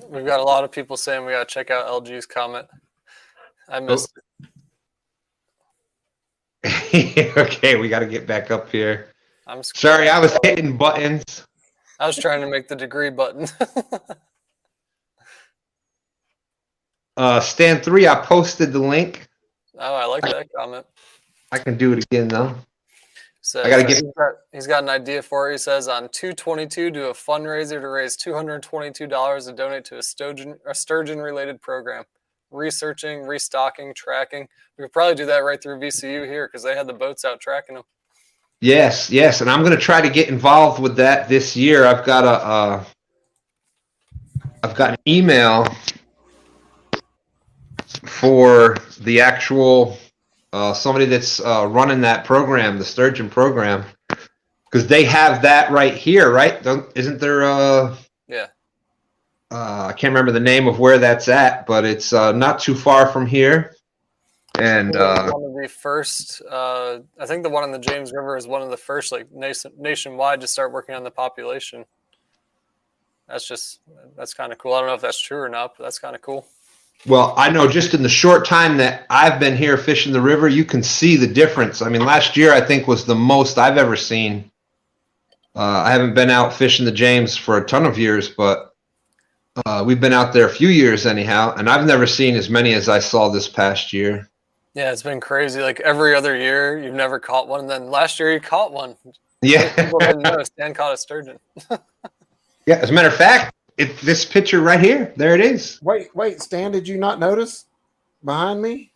Speaker 2: We've got a lot of people saying we got to check out LG's comment. I missed
Speaker 1: it. Okay, we got to get back up here.
Speaker 2: I'm
Speaker 1: sorry, I was hitting buttons.
Speaker 2: I was trying to make the degree button.
Speaker 1: Stand 3, I posted the link.
Speaker 2: Oh, I like that comment.
Speaker 1: I can do it again though.
Speaker 2: So
Speaker 1: I gotta
Speaker 2: he's got an idea for it. He says on 2/22 do a fundraiser to raise $222 to donate to a sturgeon related program. Researching, restocking, tracking. We could probably do that right through VCU here because they had the boats out tracking them.
Speaker 1: Yes, and I'm going to try to get involved with that this year. I've got an email for the actual somebody that's running that program, the sturgeon program, because they have that right here, right? Isn't there?
Speaker 2: Yeah.
Speaker 1: I can't remember the name of where that's at, but it's not too far from here. And
Speaker 2: one of the first, I think the one on the James River is one of the first, nationwide to start working on the population. That's kind of cool. I don't know if that's true or not, but that's kind of cool.
Speaker 1: Well, I know just in the short time that I've been here fishing the river, you can see the difference. I mean, last year I think was the most I've ever seen. I haven't been out fishing the James for a ton of years, but we've been out there a few years anyhow, and I've never seen as many as I saw this past year.
Speaker 2: Yeah, it's been crazy. Like every other year, you've never caught one, and then last year you caught one.
Speaker 1: Yeah.
Speaker 2: People didn't know Stan caught a sturgeon.
Speaker 1: Yeah, as a matter of fact, this picture right here, there it is.
Speaker 4: Wait, Stan, did you not notice behind me?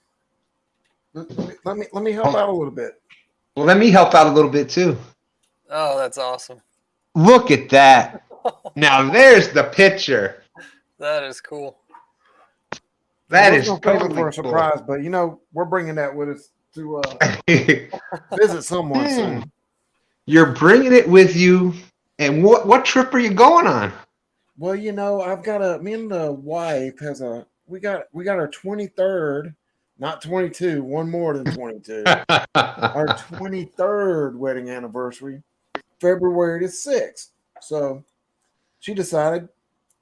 Speaker 4: Let me help out a little bit.
Speaker 1: Well, let me help out a little bit too.
Speaker 2: Oh, that's awesome.
Speaker 1: Look at that. Now there's the picture.
Speaker 2: That is cool.
Speaker 1: That is
Speaker 4: totally for a surprise, but we're bringing that with us to visit someone soon.
Speaker 1: You're bringing it with you, and what trip are you going on?
Speaker 4: Well, I've got me and the wife we got our 23rd, not 22, one more than 22. Our 23rd wedding anniversary, February the 6th. So she decided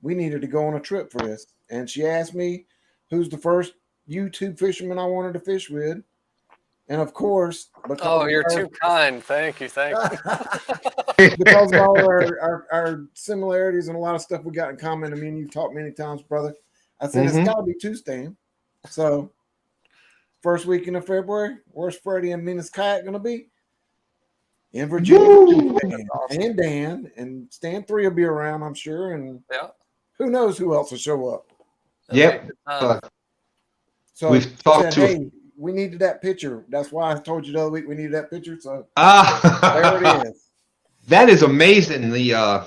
Speaker 4: we needed to go on a trip for this, and she asked me who's the first YouTube fisherman I wanted to fish with. And of course,
Speaker 2: you're too kind. Thank you.
Speaker 4: Because of all our similarities and a lot of stuff we got in common. I mean, you've talked many times, brother. I said, It's got to be Tuesday. So first weekend of February, where's Freddie and Mina's kayak going to be? In Virginia. And Dan and Stan 3 will be around, I'm sure. And who knows who else will show up.
Speaker 1: Yep.
Speaker 4: So
Speaker 1: we've talked to.
Speaker 4: Hey, we needed that picture. That's why I told you the other week we needed that picture. So there it is.
Speaker 1: that is amazing. The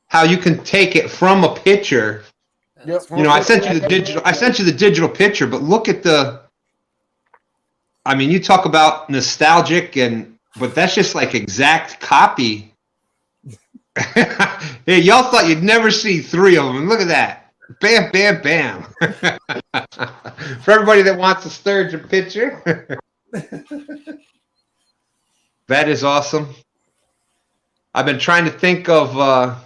Speaker 1: how you can take it from a picture.
Speaker 4: Yep.
Speaker 1: You know, I sent you the digital picture, but look at you talk about nostalgic but that's just like exact copy. Hey, y'all thought you'd never see 3 of them. And look at that. Bam, bam, bam. For everybody that wants a sturgeon picture. That is awesome. I've been trying to think of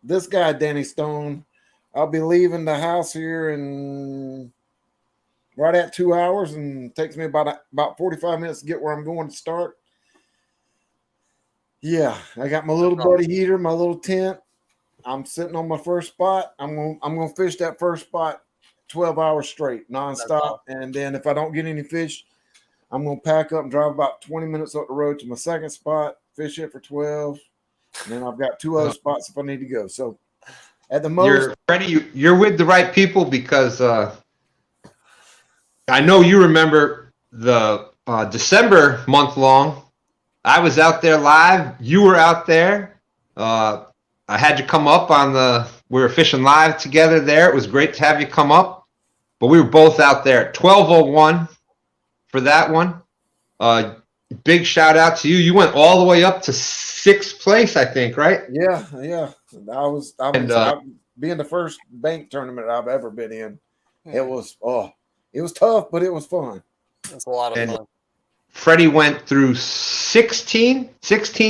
Speaker 4: this guy, Danny Stone. I'll be leaving the house here in right at 2 hours, and it takes me about 45 minutes to get where I'm going to start. Yeah, I got my little buddy heater, my little tent. I'm sitting on my first spot. I'm gonna fish that first spot 12 hours straight, nonstop. And then if I don't get any fish, I'm gonna pack up and drive about 20 minutes up the road to my second spot, fish it for 12. And then I've got 2 other spots if I need to go. So at the most,
Speaker 1: you're with the right people, because I know you remember the December month long. I was out there live. You were out there. I had you come up we were fishing live together there. It was great to have you come up. But we were both out there at 12:01 for that one. Big shout out to you. You went all the way up to 6th place, I think, right?
Speaker 4: Yeah. I was being the first bank tournament I've ever been in. It was tough, but it was fun.
Speaker 2: It's a lot of fun.
Speaker 1: Freddie went through 16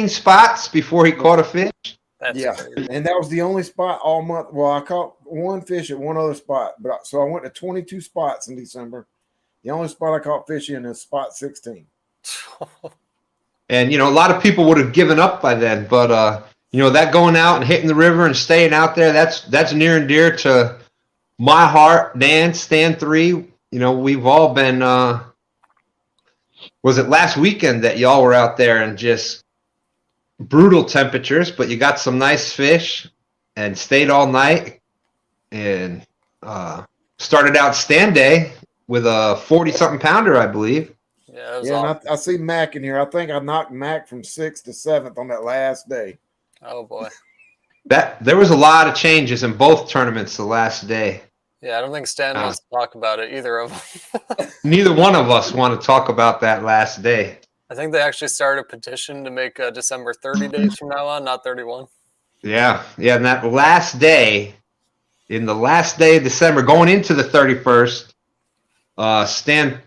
Speaker 1: spots before he caught a fish.
Speaker 2: Crazy.
Speaker 4: And that was the only spot all month. Well, I caught one fish at one other spot, so I went to 22 spots in December. The only spot I caught fish in is spot 16.
Speaker 1: And, a lot of people would have given up by then, but, that going out and hitting the river and staying out there, that's near and dear to my heart. Dan, Stan 3, we've all been, was it last weekend that y'all were out there and just brutal temperatures, but you got some nice fish and stayed all night and started out stand day with a 40-something pounder, I believe.
Speaker 2: Yeah,
Speaker 4: and I see Mac in here. I think I knocked Mac from 6th to 7th on that last day.
Speaker 2: Oh boy,
Speaker 1: there was a lot of changes in both tournaments the last day.
Speaker 2: Yeah, I don't think Stan wants to talk about it, either of them.
Speaker 1: Neither one of us want to talk about that last day.
Speaker 2: I think they actually started a petition to make December 30 days from now on, not 31.
Speaker 1: Yeah, and that last day, in the last day of December, going into the 31st, Stan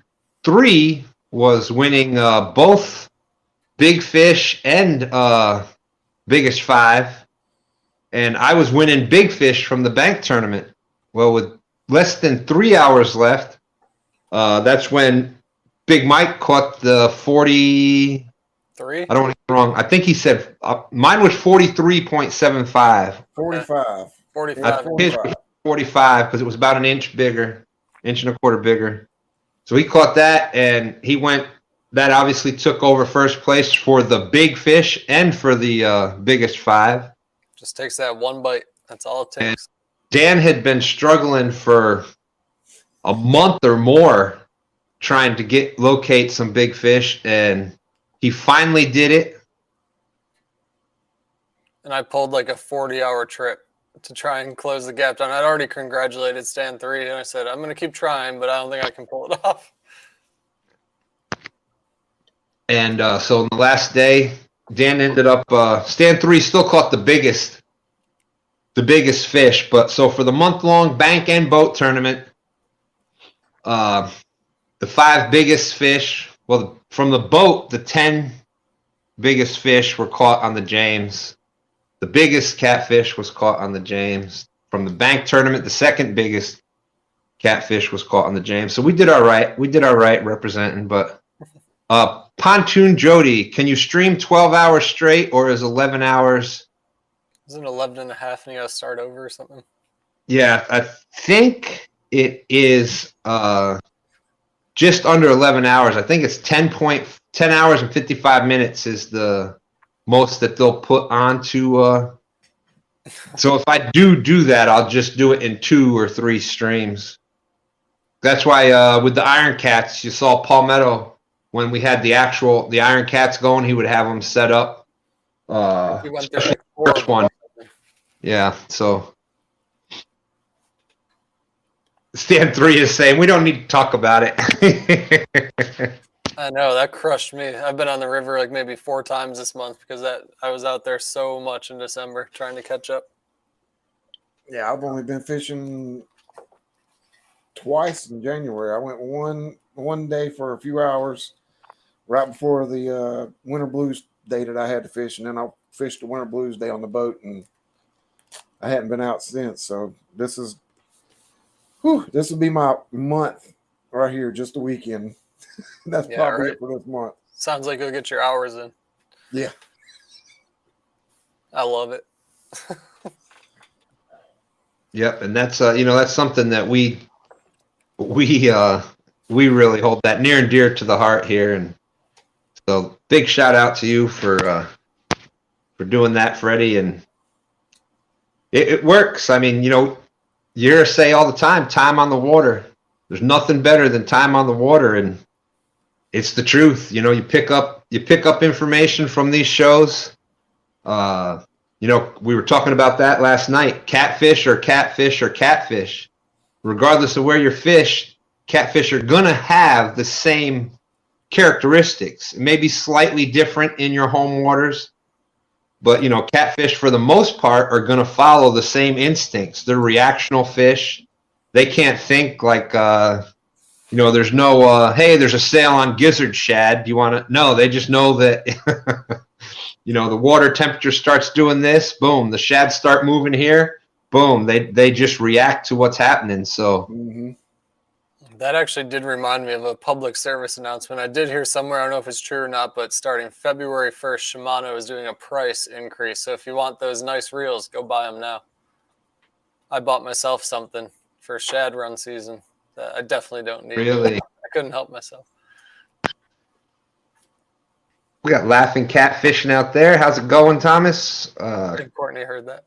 Speaker 1: 3 was winning both Big Fish and Biggest 5, and I was winning Big Fish from the bank tournament. Well, with less than 3 hours left, that's when Big Mike caught the 43. I don't want to get it wrong. I think he said mine was 43.75.
Speaker 4: 45.
Speaker 2: 45.
Speaker 1: His was 45 because it was about an inch bigger, inch and a quarter bigger. So he caught that, and he went. That obviously took over first place for the Big Fish and for the Biggest 5.
Speaker 2: Just takes that one bite. That's all it takes.
Speaker 1: And Dan had been struggling for a month or more trying to locate some big fish, and he finally did it.
Speaker 2: And I pulled like a 40-hour trip to try and close the gap down. I'd already congratulated Stan 3, and I said, I'm going to keep trying, but I don't think I can pull it off.
Speaker 1: And so on the last day, Dan ended up, Stan 3 still caught the biggest fish. But so for the month-long bank and boat tournament, the 5 biggest fish, well, from the boat, the 10 biggest fish were caught on the James. The biggest catfish was caught on the James. From the bank tournament, the second biggest catfish was caught on the James. So we did all right. We did all right representing. But Pontoon Jody, can you stream 12 hours straight, or is 11 hours?
Speaker 2: Isn't it 11 and a half and you got to start over or something?
Speaker 1: Yeah, I think it is just under 11 hours. I think it's 10 hours and 55 minutes is the most that they'll put onto. So if I do that, I'll just do it in 2 or 3 streams. That's why with the Iron Cats, you saw Palmetto when we had the Iron Cats going, he would have them set up.
Speaker 2: We went through like 4 of
Speaker 1: First
Speaker 2: them.
Speaker 1: one. Yeah, so Stand 3 is saying we don't need to talk about it.
Speaker 2: I know, that crushed me. I've been on the river like maybe 4 times this month because I was out there so much in December trying to catch up.
Speaker 4: Yeah, I've only been fishing twice in January. I went one day for a few hours right before the winter blues day that I had to fish, and then I fished the winter blues day on the boat, and I hadn't been out since. So this will be my month right here, just a weekend. That's
Speaker 2: Yeah,
Speaker 4: probably
Speaker 2: right.
Speaker 4: it for this month.
Speaker 2: Sounds like you'll get your hours in.
Speaker 4: Yeah.
Speaker 2: I love it.
Speaker 1: Yep, and that's that's something that we really hold that near and dear to the heart here, and so big shout out to you for doing that, Freddie, and it works. I mean, you say all the time on the water. There's nothing better than time on the water, and it's the truth. You pick up information from these shows. We were talking about that last night. Catfish or catfish or catfish. Regardless of where you fish, catfish are going to have the same characteristics. It may be slightly different in your home waters, but, catfish for the most part are going to follow the same instincts. They're reactional fish. They can't think like, there's no, hey, there's a sale on gizzard shad. Do you want to? No, they just know that the water temperature starts doing this, boom, the shads start moving here, boom, they just react to what's happening. So
Speaker 2: that actually did remind me of a public service announcement. I did hear somewhere, I don't know if it's true or not, but starting February 1st, Shimano is doing a price increase. So if you want those nice reels, go buy them now. I bought myself something for shad run season that I definitely don't need.
Speaker 1: really,
Speaker 2: I couldn't help myself.
Speaker 1: we got laughing catfishing out there. How's it going, Thomas?
Speaker 2: I think Courtney heard that.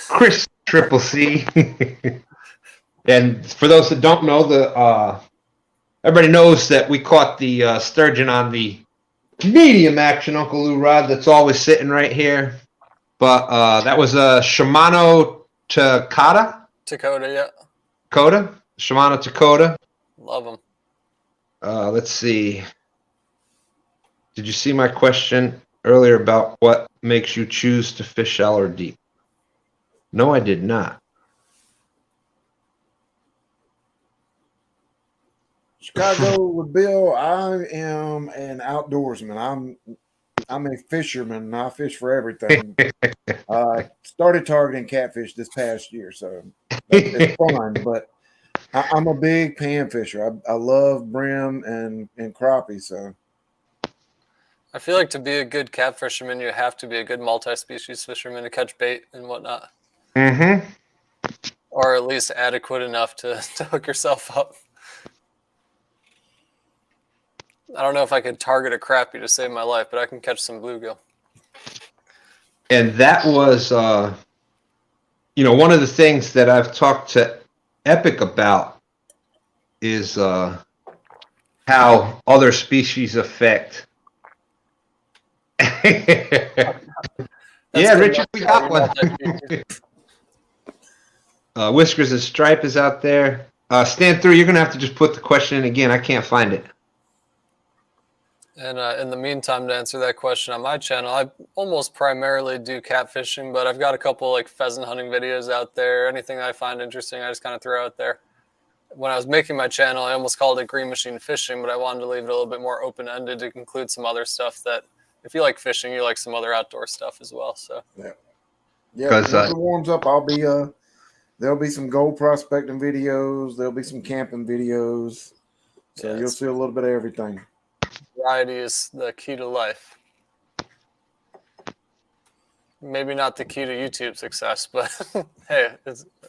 Speaker 1: Chris Triple C. And for those that don't know, everybody knows that we caught the sturgeon on the medium action Uncle Lou rod that's always sitting right here. But that was a Shimano Takata.
Speaker 2: Dakota, yeah.
Speaker 1: Shimano Takota.
Speaker 2: Love them.
Speaker 1: Let's see. Did you see my question earlier about what makes you choose to fish shallow or deep? No, I did not.
Speaker 4: Chicago with Bill, I am an outdoorsman. I'm a fisherman, and I fish for everything. Started targeting catfish this past year, so it's fun. But I'm a big pan fisher. I love brim and crappie. So
Speaker 2: I feel like to be a good cat fisherman, you have to be a good multi-species fisherman to catch bait and whatnot.
Speaker 1: Mm-hmm.
Speaker 2: Or at least adequate enough to hook yourself up. I don't know if I could target a crappie to save my life, but I can catch some bluegill.
Speaker 1: And that was, one of the things that I've talked to Epic about is how other species affect. Yeah, Richard, we got one. Whiskers and Stripe is out there. Stand 3, you're going to have to just put the question in again. I can't find it.
Speaker 2: And in the meantime, to answer that question on my channel, I almost primarily do catfishing, but I've got a couple like pheasant hunting videos out there. Anything I find interesting, I just kind of throw out there. When I was making my channel, I almost called it Green Machine Fishing, but I wanted to leave it a little bit more open-ended to include some other stuff that, if you like fishing, you like some other outdoor stuff as well. So
Speaker 4: yeah. Once it warms up, I'll be there'll be some gold prospecting videos. There'll be some camping videos. So you'll see a little bit of everything.
Speaker 2: Variety is the key to life. Maybe not the key to YouTube success, but hey,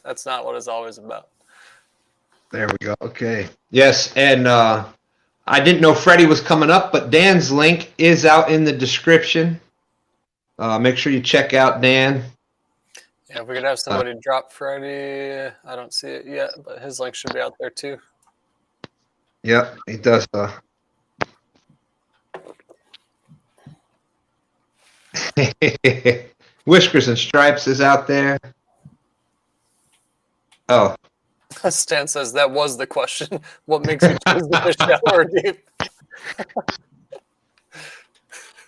Speaker 2: that's not what it's always about.
Speaker 1: There we go. Okay. Yes, and I didn't know Freddie was coming up, but Dan's link is out in the description. Make sure you check out Dan.
Speaker 2: Yeah, if we could have somebody drop Freddie. I don't see it yet, but his link should be out there too.
Speaker 1: Yep, he does. Whiskers and Stripes is out there. Oh,
Speaker 2: Stan says that was the question. What makes you choose to fish shallow or deep?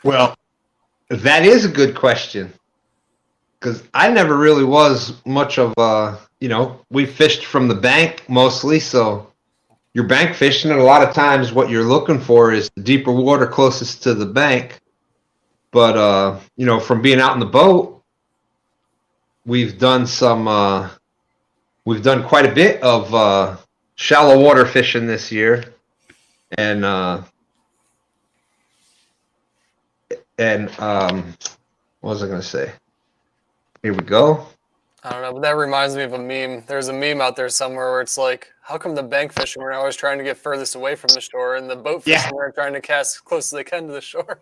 Speaker 1: well, that is a good question. Because I never really was much of, we fished from the bank mostly. So you're bank fishing, and a lot of times what you're looking for is the deeper water closest to the bank. But, from being out in the boat, we've done quite a bit of shallow water fishing this year. And what was I going to say? Here we go.
Speaker 2: I don't know, but that reminds me of a meme. There's a meme out there somewhere where it's like, how come the bank fishing we're always trying to get furthest away from the shore, and the boat fishing we're trying to cast close as they can to the shore?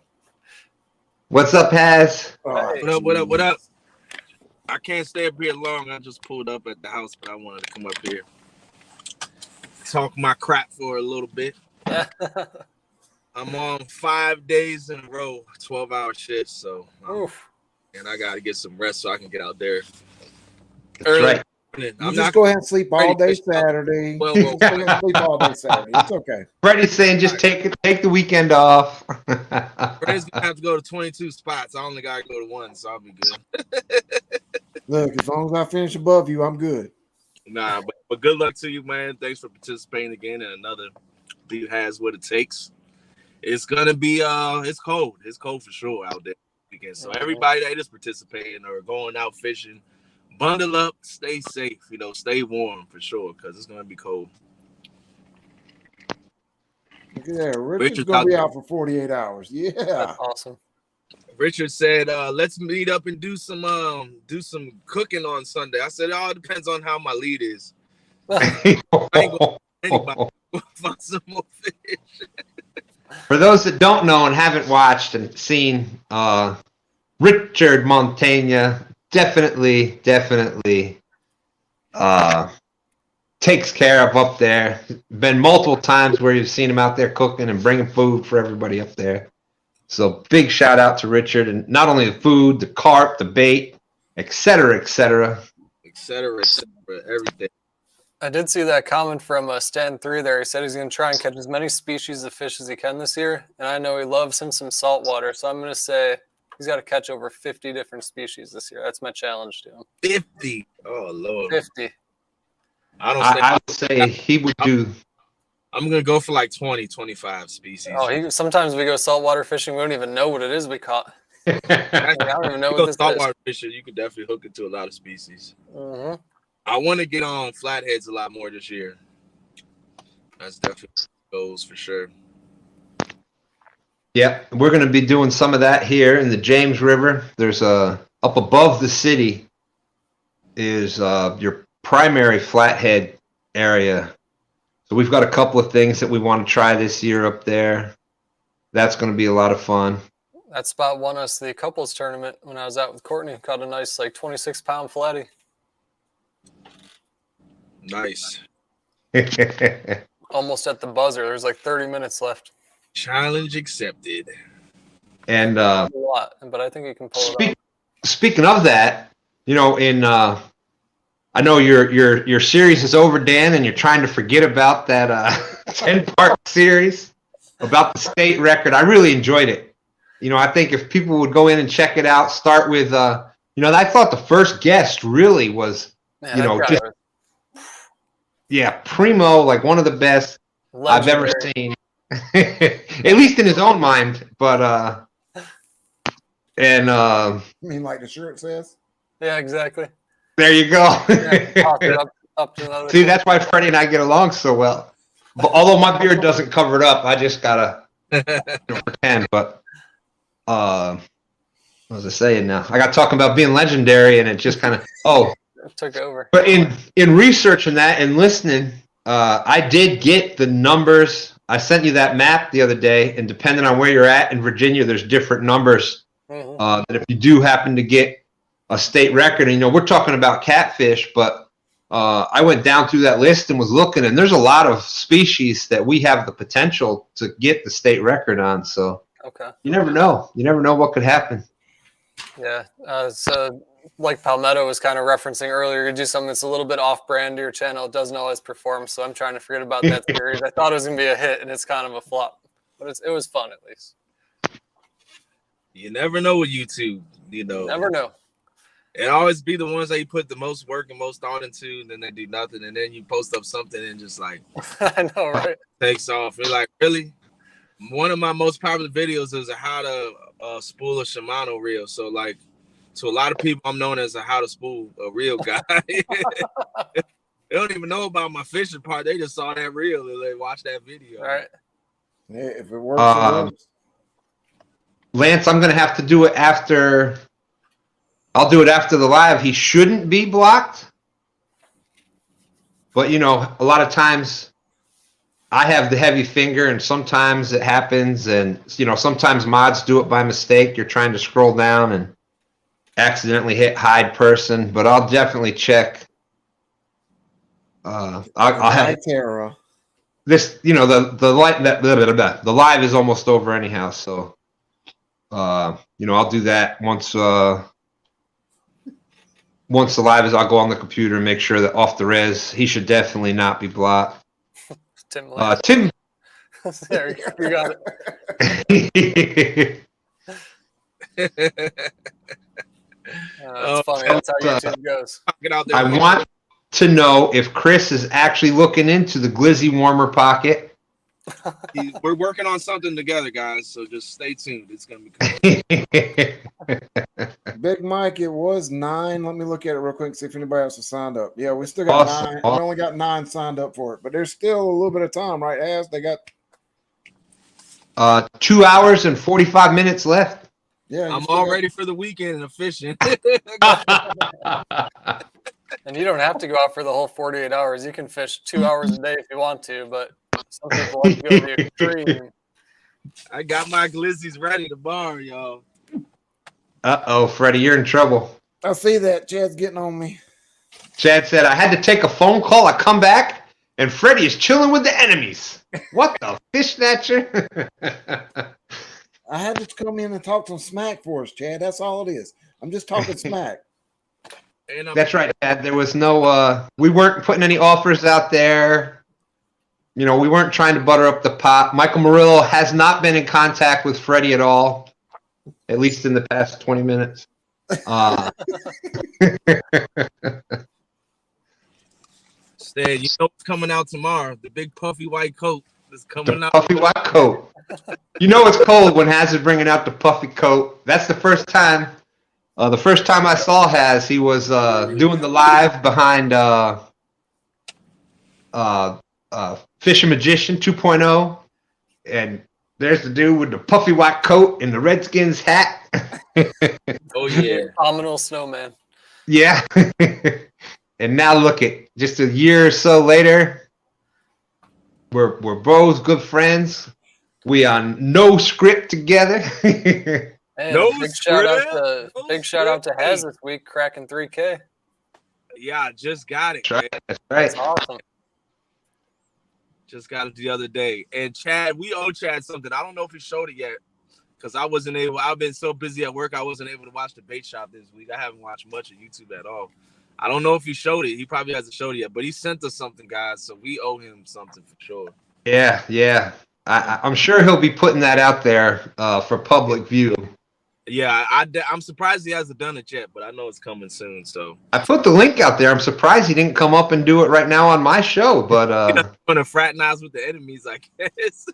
Speaker 1: What's up, Haz?
Speaker 5: What up? I can't stay up here long. I just pulled up at the house, but I wanted to come up here, talk my crap for a little bit. I'm on 5 days in a row, 12-hour shifts, so and I gotta get some rest so I can get out there.
Speaker 1: That's right.
Speaker 4: You just go ahead and sleep all day Saturday.
Speaker 5: Well,
Speaker 4: Just go ahead and sleep all day Saturday. It's okay.
Speaker 1: Freddie's saying just take the weekend off.
Speaker 5: Freddie's gonna have to go to 22 spots. I only gotta go to one, so I'll be good.
Speaker 4: Look, as long as I finish above you, I'm good.
Speaker 5: Nah, but good luck to you, man. Thanks for participating again in another Dude Has What It Takes. It's gonna be it's cold. It's cold for sure out there. So everybody that is participating or going out fishing, bundle up, stay safe, stay warm for sure, because it's gonna be cold.
Speaker 4: Look at that. Richard's gonna be out for 48 hours. Yeah.
Speaker 2: That's awesome.
Speaker 5: Richard said, let's meet up and do some cooking on Sunday. I said, it all depends on how my lead is. I ain't gonna anybody find some more fish.
Speaker 1: For those that don't know and haven't watched and seen, Richard Montaigne definitely takes care of up there. Been multiple times where you've seen him out there cooking and bringing food for everybody up there. So big shout out to Richard, and not only the food, the carp, the bait, etc.,
Speaker 5: everything.
Speaker 2: I did see that comment from Stan 3 there. He said he's going to try and catch as many species of fish as he can this year. And I know he loves him some saltwater. So I'm going to say he's got to catch over 50 different species this year. That's my challenge to him.
Speaker 5: 50. Oh, Lord.
Speaker 2: 50.
Speaker 1: I would say he would do.
Speaker 5: I'm going to go for like 20, 25 species.
Speaker 2: Oh, sometimes we go saltwater fishing. We don't even know what it is we caught. I don't even know what this
Speaker 5: saltwater fishing, you could definitely hook into a lot of species.
Speaker 2: Mm-hmm.
Speaker 5: I want to get on flatheads a lot more this year. That's definitely goals for sure.
Speaker 1: Yeah, we're going to be doing some of that here in the James River. There's up above the city is your primary flathead area. So we've got a couple of things that we want to try this year up there. That's going to be a lot of fun.
Speaker 2: That spot won us the couples tournament when I was out with Courtney. Caught a nice 26-pound flatty.
Speaker 5: Nice.
Speaker 2: Almost at the buzzer. There's 30 minutes left.
Speaker 5: Challenge accepted.
Speaker 1: And
Speaker 2: a lot, but I think you can pull it off.
Speaker 1: Speaking of that, I know your series is over, Dan, and you're trying to forget about that 10-part series about the state record. I really enjoyed it. I think if people would go in and check it out, start with I thought the first guest really was primo, like one of the best I've ever seen. At least in his own mind, but
Speaker 4: you mean like the shirt says?
Speaker 2: Yeah, exactly.
Speaker 1: There you go.
Speaker 2: Up to another.
Speaker 1: See, that's why Freddie and I get along so well. But although my beard doesn't cover it up, I just gotta pretend. But what was I saying now? I got talking about being legendary, and it just kind of
Speaker 2: it took over.
Speaker 1: But in researching that and listening, I did get the numbers. I sent you that map the other day, and depending on where you're at in Virginia, there's different numbers. That if you do happen to get a state record, and we're talking about catfish, but I went down through that list and was looking, and there's a lot of species that we have the potential to get the state record on. So you never know. You never know what could happen.
Speaker 2: Yeah. So like Palmetto was kind of referencing earlier, you do something that's a little bit off-brand to your channel. It doesn't always perform. So I'm trying to forget about that series. I thought it was gonna be a hit, and it's kind of a flop, but it was fun at least.
Speaker 5: You never know with YouTube. You know,
Speaker 2: Never know.
Speaker 5: it always be the ones that you put the most work and most thought into, and then they do nothing, and then you post up something and just like
Speaker 2: I know, right?
Speaker 5: takes off. You're like, really? One of my most popular videos is a how to spool a Shimano reel. So like, to a lot of people, I'm known as a how to spool a reel guy. They don't even know about my fishing part. They just saw that reel and they watched that video.
Speaker 2: All right.
Speaker 4: Yeah, if it works, it works.
Speaker 1: Lance, I'm going to have to do it after. I'll do it after the live. He shouldn't be blocked. But, you know, a lot of times I have the heavy finger, and sometimes it happens. And, you know, sometimes mods do it by mistake. You're trying to scroll down and accidentally hit hide person. But I'll definitely check. I'll have
Speaker 4: Terra.
Speaker 1: this, you know, the live is almost over anyhow. So, you know, I'll do that once the live is. I'll go on the computer and make sure that off the res, he should definitely not be blocked.
Speaker 2: Tim.
Speaker 1: Tim.
Speaker 2: There you go. You got it. It's funny. That's how YouTube goes.
Speaker 5: Get out there.
Speaker 1: I want to know if Chris is actually looking into the glizzy warmer pocket.
Speaker 5: We're working on something together, guys. So just stay tuned. It's gonna be cool.
Speaker 4: Big Mike, it was 9. Let me look at it real quick and see if anybody else has signed up. Yeah, we still got
Speaker 1: Awesome.
Speaker 4: 9. We only got 9 signed up for it, but there's still a little bit of time, right? As they got
Speaker 1: 2 hours and 45 minutes left.
Speaker 4: yeah.
Speaker 5: I'm all ready for the weekend and fishing.
Speaker 2: And you don't have to go out for the whole 48 hours. You can fish 2 hours a day if you want to, but some people like to go to the extreme.
Speaker 5: I got my glizzies ready to bar, y'all.
Speaker 1: Uh-oh, Freddie, you're in trouble.
Speaker 4: I see that. Chad's getting on me.
Speaker 1: Chad said, I had to take a phone call. I come back, and Freddie is chilling with the enemies. What the fish snatcher?
Speaker 4: I had to come in and talk some smack for us, Chad. That's all it is. I'm just talking smack.
Speaker 5: And
Speaker 1: That's right, Chad. There was no, we weren't putting any offers out there. You know, we weren't trying to butter up the pot. Michael Murillo has not been in contact with Freddie at all, at least in the past 20 minutes.
Speaker 5: Stan, you know what's coming out tomorrow? The big puffy white coat is coming
Speaker 1: The
Speaker 5: out.
Speaker 1: puffy white coat. You know it's cold when Haz is bringing out the puffy coat. That's the first time. The first time I saw Haz, he was doing the live behind Fisher Magician 2.0, and there's the dude with the puffy white coat and the Redskins hat.
Speaker 5: Oh yeah.
Speaker 2: Phenomenal snowman.
Speaker 1: Yeah. And now look at just a year or so later, we're both good friends. We on no script together.
Speaker 2: Hey,
Speaker 5: No
Speaker 2: big shout out to
Speaker 5: script.
Speaker 2: Haz this week, cracking 3K.
Speaker 5: Yeah, I just got it.
Speaker 1: That's right.
Speaker 5: Man.
Speaker 1: That's right.
Speaker 2: That's awesome.
Speaker 5: Just got it the other day. And Chad, we owe Chad something. I don't know if he showed it yet because I wasn't able. I've been so busy at work, I wasn't able to watch the bait shop this week. I haven't watched much of YouTube at all. I don't know if he showed it. He probably hasn't showed it yet, but he sent us something, guys. So we owe him something for sure.
Speaker 1: Yeah. I'm sure he'll be putting that out there for public view.
Speaker 5: Yeah, I'm surprised he hasn't done it yet, but I know it's coming soon. So
Speaker 1: I put the link out there. I'm surprised he didn't come up and do it right now on my show, but
Speaker 5: I'm gonna fraternize with the enemies, I guess.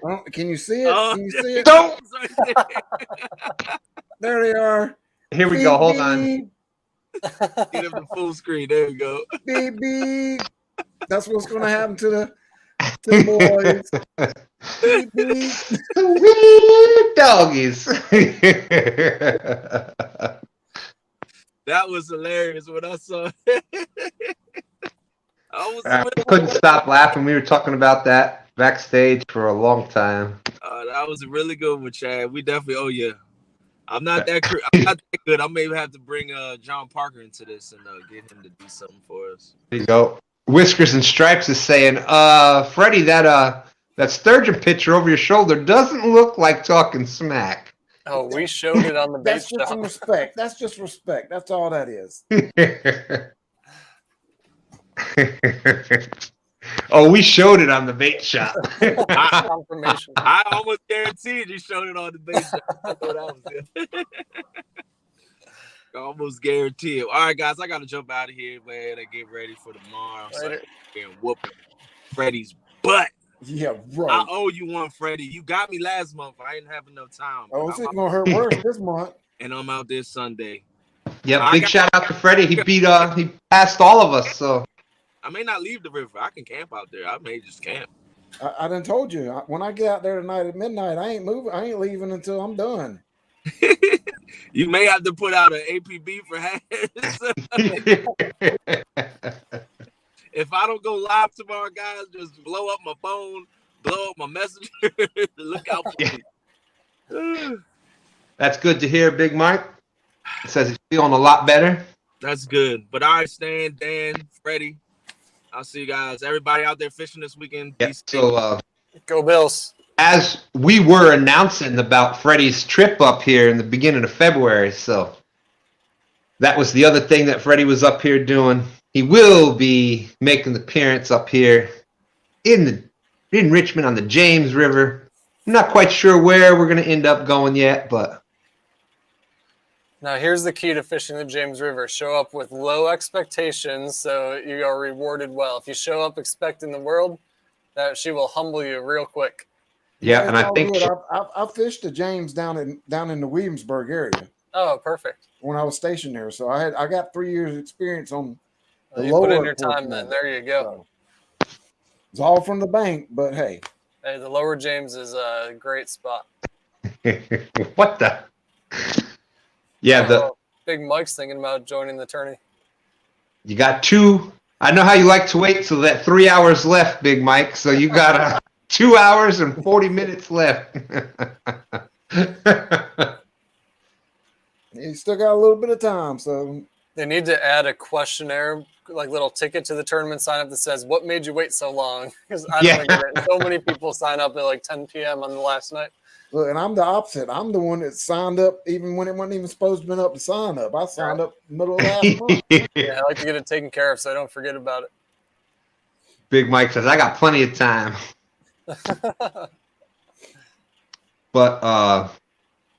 Speaker 4: Oh, can you see it? Can you see it?
Speaker 1: Don't.
Speaker 4: There they are.
Speaker 1: Here we go. Hold on.
Speaker 5: Get him the full screen. There we go.
Speaker 4: Beep. That's what's going to happen to the boys. Beep.
Speaker 1: Weird doggies.
Speaker 5: That was hilarious when I saw it.
Speaker 1: I couldn't stop laughing. We were talking about that backstage for a long time.
Speaker 5: That was a really good one, Chad. We definitely owe you. I'm not that good. I may have to bring John Parker into this and get him to do something for us.
Speaker 1: There you go. Whiskers and Stripes is saying, Freddie, that sturgeon picture over your shoulder doesn't look like talking smack.
Speaker 2: Oh, we showed it on the bait
Speaker 4: That's just some
Speaker 2: shop.
Speaker 4: respect. That's just respect. That's all that is.
Speaker 1: Oh, we showed it on the bait shop.
Speaker 2: Confirmation.
Speaker 5: I almost guaranteed you showed it on the base. I know that was it. I almost guarantee it. All right, guys, I gotta jump out of here, man, and get ready for tomorrow. So I
Speaker 2: Later.
Speaker 5: can whoop Freddie's butt.
Speaker 4: Yeah,
Speaker 5: I
Speaker 4: right.
Speaker 5: owe you one, Freddie. You got me last month. I didn't have enough time.
Speaker 4: Oh,
Speaker 5: but
Speaker 4: it's
Speaker 5: I'm
Speaker 4: even gonna hurt worse this month.
Speaker 5: and I'm out this Sunday.
Speaker 1: Yeah, big shout out to Freddie. He passed all of us. So
Speaker 5: I may not leave the river. I can camp out there. I may just camp.
Speaker 4: I done told you. When I get out there tonight at midnight, I ain't moving. I ain't leaving until I'm done.
Speaker 5: You may have to put out an APB for Haz. If I don't go live tomorrow, guys, just blow up my phone, blow up my messenger. Look out for me.
Speaker 1: That's good to hear, Big Mike. It says he's feeling a lot better.
Speaker 5: That's good. But all right, Stan, Dan, Freddie, I'll see you guys. Everybody out there fishing this weekend.
Speaker 1: Yep. So
Speaker 2: Go Bills.
Speaker 1: as we were announcing about Freddie's trip up here in the beginning of February, so that was the other thing that Freddie was up here doing. He will be making the appearance up here in Richmond on the James River. I'm not quite sure where we're going to end up going yet, but
Speaker 2: Now, here's the key to fishing the James River. Show up with low expectations so you are rewarded well. If you show up expecting the world, that she will humble you real quick.
Speaker 1: yeah,
Speaker 4: It's
Speaker 1: and I
Speaker 4: all
Speaker 1: think
Speaker 4: good. I fished the James down in the Williamsburg area
Speaker 2: Oh, perfect.
Speaker 4: when I was stationed there. So I got 3 years experience on the
Speaker 2: Well, you put in
Speaker 4: lower
Speaker 2: your time
Speaker 4: portion
Speaker 2: then.
Speaker 4: of it.
Speaker 2: There you go.
Speaker 4: So, it's all from the bank, but hey,
Speaker 2: Hey, the lower James is a great spot.
Speaker 1: what the? Yeah,
Speaker 2: Big Mike's thinking about joining the tourney.
Speaker 1: you got two. I know how you like to wait till that 3 hours left, Big Mike. So you got 2 hours and 40 minutes left.
Speaker 4: you still got a little bit of time. So
Speaker 2: They need to add a questionnaire, like little ticket to the tournament sign up that says, "What made you wait so long?" Because I don't get it. So many people sign up at like 10 p.m. on the last night.
Speaker 4: look, and I'm the opposite. I'm the one that signed up even when it wasn't even supposed to have been up to sign up. I signed up middle of last month.
Speaker 2: Yeah, I like to get it taken care of so I don't forget about it.
Speaker 1: Big Mike says, I got plenty of time. But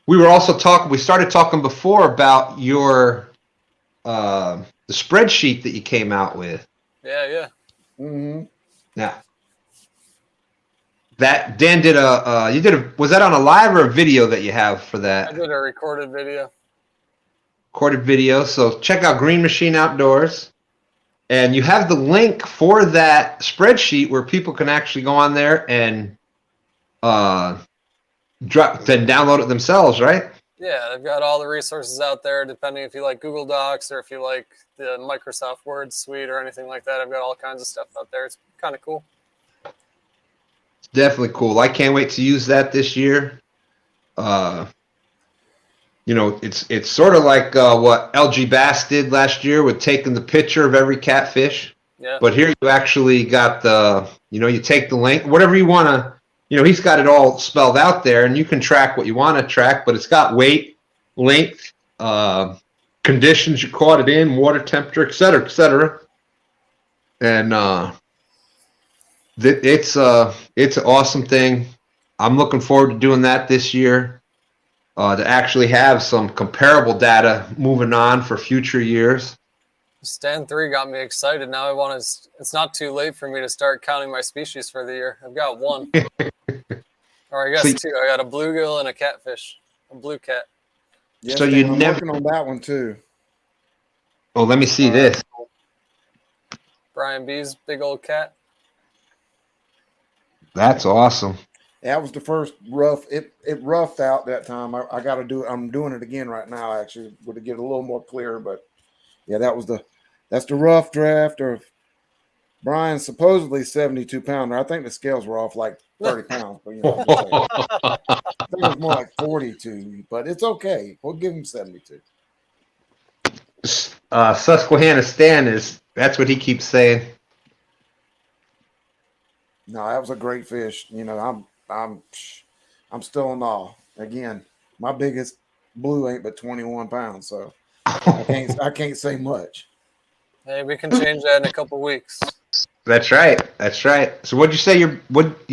Speaker 1: we started talking before about your the spreadsheet that you came out with.
Speaker 2: Yeah.
Speaker 4: Mm-hmm.
Speaker 1: Yeah. That Dan did was that on a live or a video that you have for
Speaker 2: I
Speaker 1: that?
Speaker 2: did a recorded video.
Speaker 1: Recorded video. So check out Green Machine Outdoors. And you have the link for that spreadsheet where people can actually go on there and download it themselves, right?
Speaker 2: Yeah, they've got all the resources out there, depending if you like Google Docs or if you like the Microsoft Word suite or anything like that. I've got all kinds of stuff out there. It's kind of cool.
Speaker 1: It's definitely cool. I can't wait to use that this year. It's sort of like what LG Bass did last year with taking the picture of every catfish.
Speaker 2: Yeah.
Speaker 1: But here you actually got you take the link, whatever you want to, he's got it all spelled out there, and you can track what you want to track, but it's got weight, length, conditions you caught it in, water temperature, et cetera, et cetera. And it's an awesome thing. I'm looking forward to doing that this year. To actually have some comparable data moving on for future years.
Speaker 2: Stand 3 got me excited. Now it's not too late for me to start counting my species for the year. I've got 1. Or I guess 2. I got a bluegill and a catfish, a blue cat.
Speaker 4: Yes,
Speaker 1: So
Speaker 4: I'm working on that one too.
Speaker 1: Oh, let me see this.
Speaker 2: Brian B's big old cat.
Speaker 1: That's awesome.
Speaker 4: That was the first rough. It roughed out that time. I got to do it. I'm doing it again right now. Actually, to get a little more clear. But yeah, that's the rough draft of Brian's supposedly 72 pounder. I think the scales were off like 30 pounds, but I think it was more like 42. But it's okay. We'll give him 72.
Speaker 1: Susquehanna Stan that's what he keeps saying.
Speaker 4: No, that was a great fish. I'm still in awe. Again, my biggest blue ain't but 21 pounds, so I can't say much.
Speaker 2: Hey, we can change that in a couple weeks.
Speaker 1: That's right. That's right. So what'd you say? You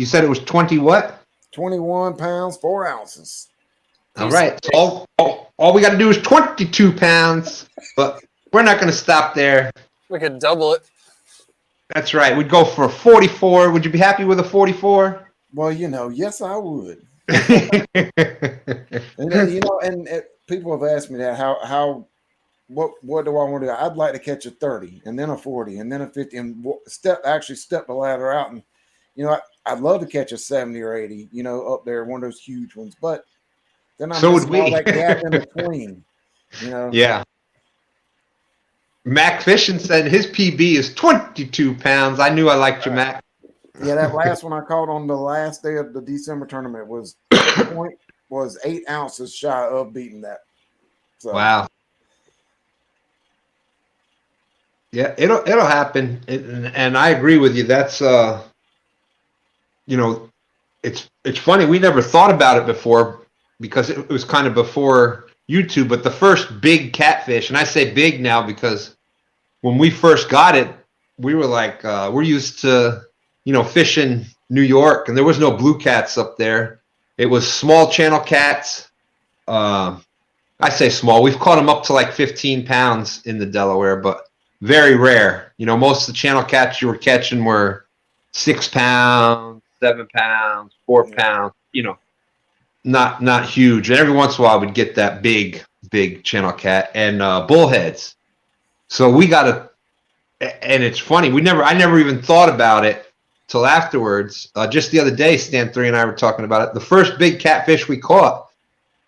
Speaker 1: said it was 20 what?
Speaker 4: 21 pounds, 4 ounces.
Speaker 1: All right. So all we got to do is 22 pounds, but we're not going to stop there.
Speaker 2: We could double it.
Speaker 1: That's right. We'd go for a 44. Would you be happy with a 44?
Speaker 4: Well, yes, I would.
Speaker 1: That's
Speaker 4: And people have asked me that what do I want to do? I'd like to catch a 30 and then a 40 and then a 50 and step the ladder out. And, I'd love to catch a 70 or 80, up there, one of those huge ones. But then I'm missing all that gap in between,
Speaker 1: Yeah. Mac Fishing said his PB is 22 pounds. I knew I liked you, Mac.
Speaker 4: Yeah, that last one I caught on the last day of the December tournament was 8 ounces shy of beating that. So.
Speaker 1: Wow. Yeah, it'll happen, and I agree with you. That's it's funny. We never thought about it before because it was kind of before YouTube. But the first big catfish, and I say big now because when we first got it, we were like we're used to fishing New York, and there was no blue cats up there. It was small channel cats. I say small. We've caught them up to like 15 pounds in the Delaware, but very rare. Most of the channel cats you were catching were 6 pounds, 7 pounds, 4 pounds. Not huge. And every once in a while, we'd get that big channel cat and bullheads. So we got and it's funny. I never even thought about it till afterwards. Just the other day, Stan 3 and I were talking about it. The first big catfish we caught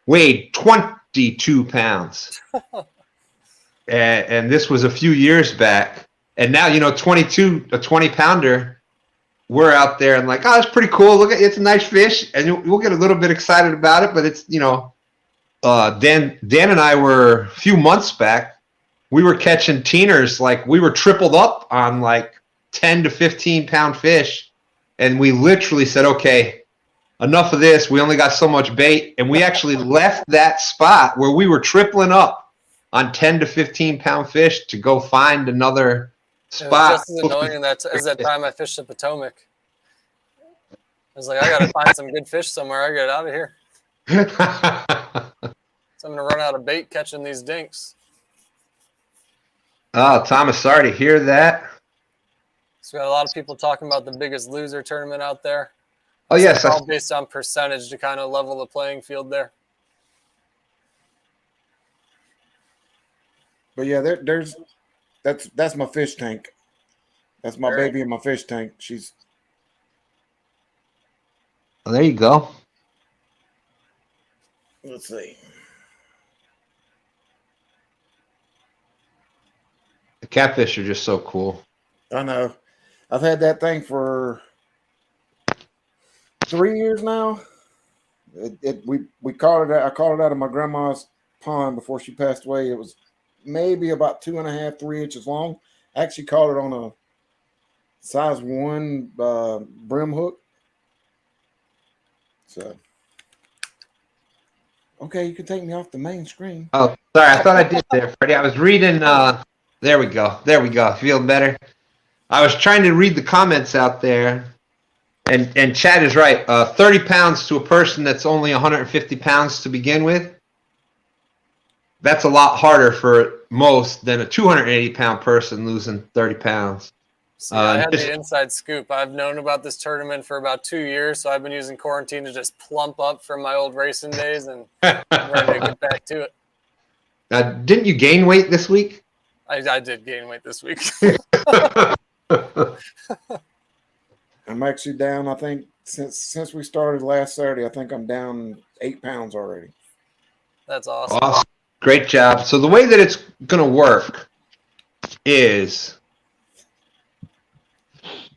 Speaker 1: weighed 22 pounds. And this was a few years back. And now, 22, a 20-pounder, we're out there and like, oh, it's pretty cool. Look, it's a nice fish. And we'll get a little bit excited about it. But it's, Dan and I were a few months back, we were catching teeners. Like we were tripled up on like 10 to 15-pound fish. And we literally said, okay, enough of this. We only got so much bait. And we actually left that spot where we were tripling up on 10 to 15-pound fish to go find another spot.
Speaker 2: Just as annoying as that time I fished the Potomac. I was like, I got to find some good fish somewhere. I get out of here. So I'm going to run out of bait catching these dinks.
Speaker 1: Oh, Thomas, sorry to hear that.
Speaker 2: So we got a lot of people talking about the Biggest Loser tournament out there.
Speaker 1: Oh, yes.
Speaker 2: It's all based on percentage to kind of level the playing field there.
Speaker 4: But yeah, that's my fish tank. That's my baby in my fish tank. She's.
Speaker 1: Well, there you go.
Speaker 4: Let's see.
Speaker 1: The catfish are just so cool.
Speaker 4: I know. I've had that thing for 3 years now. We caught it. I caught it out of my grandma's pond before she passed away. It was maybe about 2.5, 3 inches long. I actually caught it on a size 1 brim hook. So, okay, you can take me off the main screen.
Speaker 1: Oh, sorry. I thought I did there, Freddie. I was reading. There we go. There we go. Feeling better. I was trying to read the comments out there, and Chad is right. 30 pounds to a person that's only 150 pounds to begin with. That's a lot harder for most than a 280-pound person losing 30 pounds.
Speaker 2: So I had the inside scoop. I've known about this tournament for about 2 years, so I've been using quarantine to just plump up from my old racing days, and I'm ready to get back to it.
Speaker 1: Didn't you gain weight this week?
Speaker 2: I did gain weight this week.
Speaker 4: I'm actually down, I think, since we started last Saturday, I think I'm down 8 pounds already.
Speaker 2: That's awesome.
Speaker 1: Awesome. Great job. So the way that it's going to work is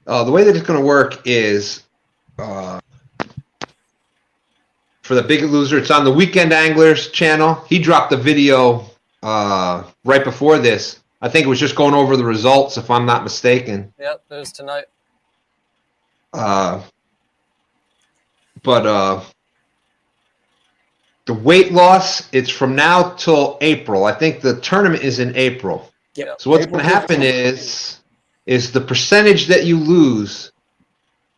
Speaker 1: for the Big Loser. It's on the Weekend Anglers channel. He dropped a video right before this. I think it was just going over the results, if I'm not mistaken.
Speaker 2: Yep, it was tonight.
Speaker 1: the weight loss, it's from now till April. I think the tournament is in April.
Speaker 4: Yep.
Speaker 1: So what's
Speaker 4: April
Speaker 1: going to happen
Speaker 4: 15th.
Speaker 1: is the percentage that you lose.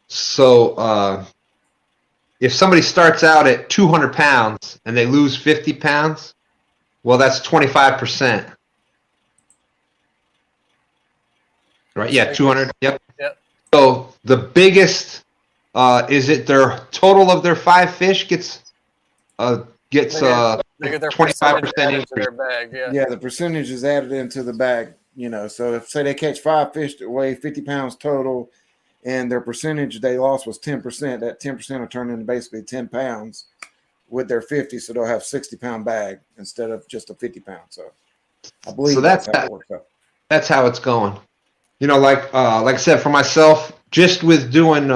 Speaker 1: So if somebody starts out at 200 pounds and they lose 50 pounds, well, that's 25%. Right? Yeah, 200. Yep.
Speaker 2: Yep.
Speaker 1: So the biggest, is it their total of their 5 fish gets
Speaker 2: They get their
Speaker 1: 25%
Speaker 2: added to
Speaker 1: increase.
Speaker 2: their bag. Yeah.
Speaker 4: Yeah, the percentage is added into the bag, you know. So if say they catch 5 fish that weigh 50 pounds total, and their percentage they lost was 10%, that 10% will turn into basically 10 pounds with their 50, so they'll have 60-pound bag instead of just a 50-pound. So I believe
Speaker 1: So
Speaker 4: that's how it works out.
Speaker 1: That's how it's going. You know, like I said, for myself, just with doing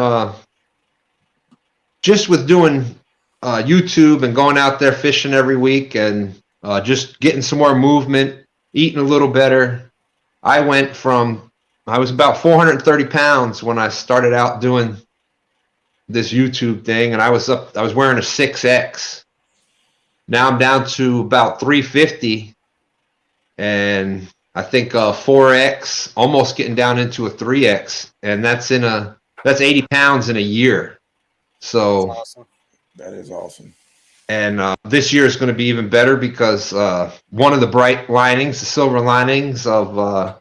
Speaker 1: YouTube and going out there fishing every week and just getting some more movement, eating a little better. I was about 430 pounds when I started out doing this YouTube thing, and I was wearing a 6X. Now I'm down to about 350, and I think 4X, almost getting down into a 3X, and that's 80 pounds in a year. So
Speaker 2: That's awesome.
Speaker 4: That is awesome.
Speaker 1: And this year is going to be even better because one of the bright linings, the silver linings of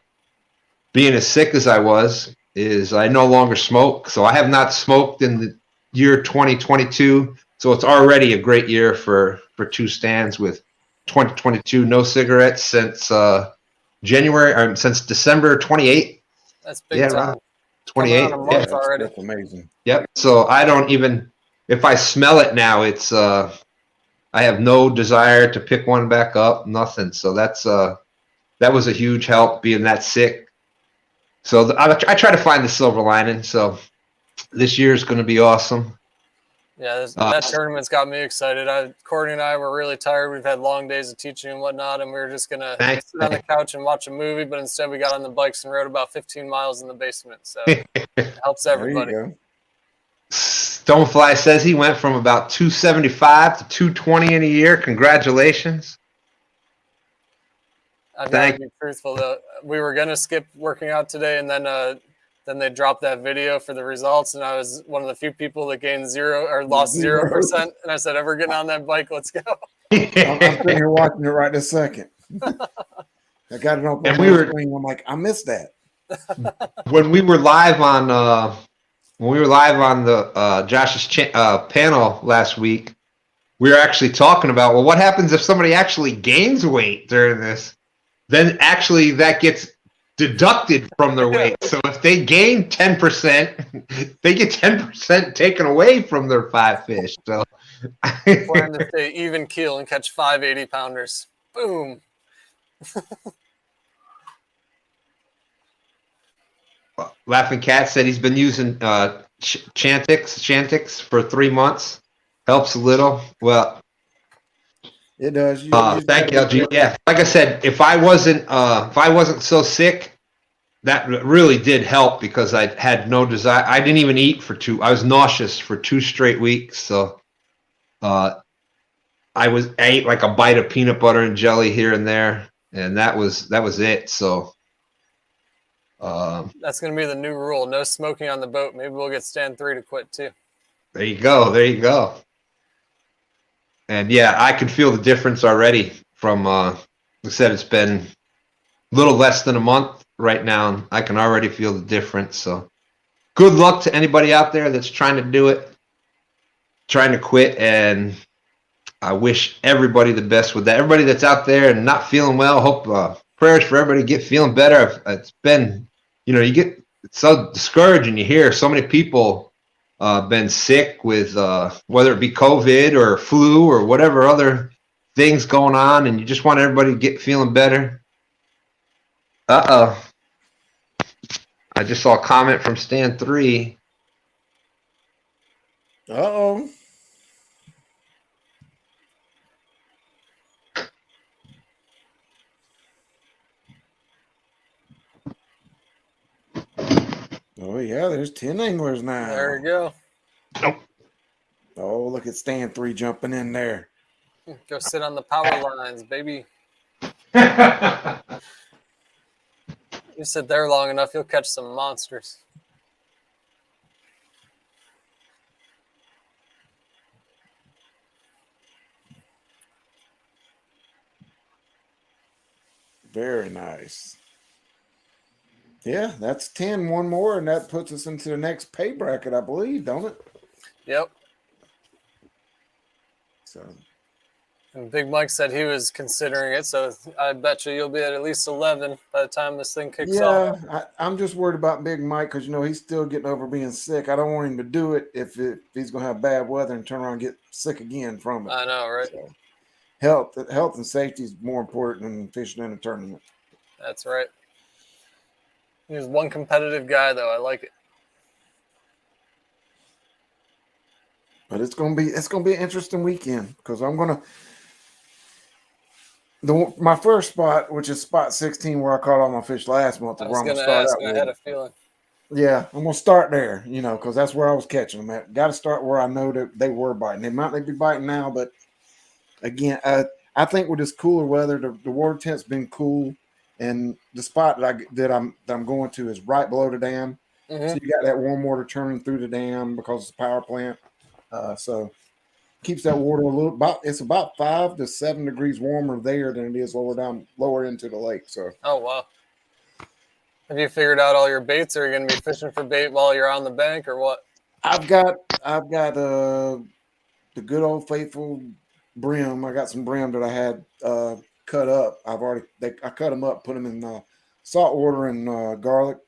Speaker 1: being as sick as I was, is I no longer smoke. So I have not smoked in the year 2022. So it's already a great year for 2 stands with 2022 no cigarettes since since December 28th.
Speaker 2: That's big time.
Speaker 1: Right. 28th.
Speaker 2: Coming on a month
Speaker 1: Yeah.
Speaker 2: already.
Speaker 4: That's amazing.
Speaker 1: Yep. So I don't even, if I smell it now, it's I have no desire to pick one back up, nothing. So that was a huge help being that sick. So I try to find the silver lining. So this year is going to be awesome.
Speaker 2: Yeah, that tournament's got me excited. Courtney and I were really tired. We've had long days of teaching and whatnot, and we were just going to sit on the couch and watch a movie, but instead we got on the bikes and rode about 15 miles in the basement. So it helps everybody.
Speaker 4: There you go.
Speaker 1: Stonefly says he went from about 275 to 220 in a year. Congratulations.
Speaker 2: I've got to be truthful, though. We were going to skip working out today, and then they dropped that video for the results, and I was one of the few people that lost 0%. And I said, "Ever getting on that bike? Let's go."
Speaker 4: I'm sitting here watching it right this second. I got it on the screen. I'm like, I missed that.
Speaker 1: When we were live on the Josh's panel last week, we were actually talking about, well, what happens if somebody actually gains weight during this? Then actually that gets deducted from their weight. So if they gain 10%, they get 10% taken away from their 5 fish. So
Speaker 2: plan to stay even keel and catch 5 80-pounders. Boom.
Speaker 1: Laughing Cat said he's been using Chantix for 3 months. Helps a little. Well,
Speaker 4: it does.
Speaker 1: Thank you, LG. Yeah, like I said, if I wasn't so sick, that really did help because I had no desire. I didn't even eat I was nauseous for 2 straight weeks. So I ate like a bite of peanut butter and jelly here and there, and that was it. So
Speaker 2: that's going to be the new rule. No smoking on the boat. Maybe we'll get stand 3 to quit too.
Speaker 1: There you go. And yeah, I can feel the difference already from, like I said, it's been a little less than a month right now, and I can already feel the difference. So good luck to anybody out there that's trying to do it, trying to quit, and I wish everybody the best with that. Everybody that's out there and not feeling well, hope prayers for everybody to get feeling better. It's been, you get so discouraging. You hear so many people been sick with whether it be COVID or flu or whatever other things going on, and you just want everybody to get feeling better. I just saw a comment from Stan 3.
Speaker 4: Oh yeah, there's 10 anglers now.
Speaker 2: There you go.
Speaker 1: Nope.
Speaker 4: Oh, look at Stan 3 jumping in there.
Speaker 2: Go sit on the power lines, baby. You sit there long enough, you'll catch some monsters.
Speaker 4: Very nice. Yeah, that's 10. One more, and that puts us into the next pay bracket, I believe, don't it?
Speaker 2: Yep.
Speaker 4: So
Speaker 2: And Big Mike said he was considering it, so I bet you'll be at least 11 by the time this thing kicks off.
Speaker 4: yeah, I'm just worried about Big Mike because he's still getting over being sick. I don't want him to do it if he's going to have bad weather and turn around and get sick again from it.
Speaker 2: I know, right?
Speaker 4: So, health and safety is more important than fishing in a tournament.
Speaker 2: That's right. He was one competitive guy, though. I like it.
Speaker 4: But it's gonna be an interesting weekend because I'm gonna my first spot, which is spot 16, where I caught all my fish last month.
Speaker 2: I
Speaker 4: Where
Speaker 2: was
Speaker 4: I'm
Speaker 2: going
Speaker 4: gonna
Speaker 2: to
Speaker 4: start
Speaker 2: ask,
Speaker 4: out
Speaker 2: I
Speaker 4: with.
Speaker 2: had a feeling.
Speaker 4: Yeah, I'm gonna start there, because that's where I was catching them at. Got to start where I know that they were biting. They might not be biting now, but again, I think with this cooler weather, the water temp's been cool, and the spot that I'm going to is right below the dam.
Speaker 2: Mm-hmm.
Speaker 4: So you got that warm water turning through the dam because it's a power plant. So keeps that water it's about 5 to 7 degrees warmer there than it is lower into the lake. So
Speaker 2: Oh, wow. Have you figured out all your baits? Or are you going to be fishing for bait while you're on the bank or what?
Speaker 4: I've got the good old faithful brim. I got some brim that I had cut up. I cut them up, put them in salt water and garlic,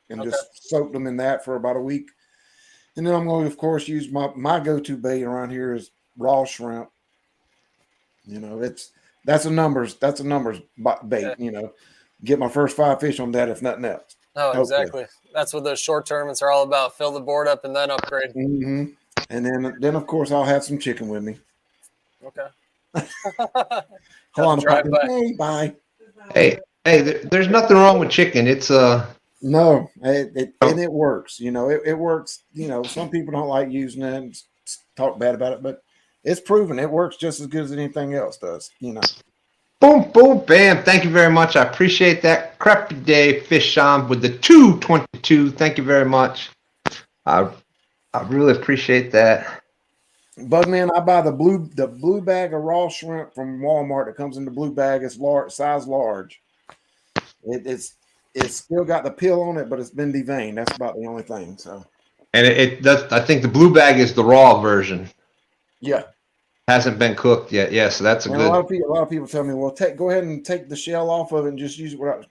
Speaker 4: and just soaked them in that for about a week. And then I'm going to, of course, use my go-to bait around here is raw shrimp. That's a numbers bait.
Speaker 2: Yeah.
Speaker 4: Get my first 5 fish on that, if nothing else.
Speaker 2: Oh, exactly. That's what those short tournaments are all about. Fill the board up and then upgrade.
Speaker 4: Mm-hmm. And then of course I'll have some chicken with me.
Speaker 2: Okay.
Speaker 4: Hold on,
Speaker 2: drive by.
Speaker 4: Hey, bye.
Speaker 1: Hey, there's nothing wrong with chicken. It's
Speaker 4: No, it works. It works. Some people don't like using it and talk bad about it, but it's proven it works just as good as anything else does.
Speaker 1: boom, boom, bam. Thank you very much. I appreciate that. Crappy day fish on with the 222. Thank you very much. I really appreciate that.
Speaker 4: Bugman, I buy the blue bag of raw shrimp from Walmart that comes in the blue bag. It's size large. It's still got the peel on it, but it's been deveined. That's about the only thing. So,
Speaker 1: And it does. I think the blue bag is the raw version.
Speaker 4: yeah,
Speaker 1: Hasn't been cooked yet. Yeah, so that's a
Speaker 4: and
Speaker 1: good.
Speaker 4: a lot of people tell me, well, go ahead and take the shell off of it and just use it.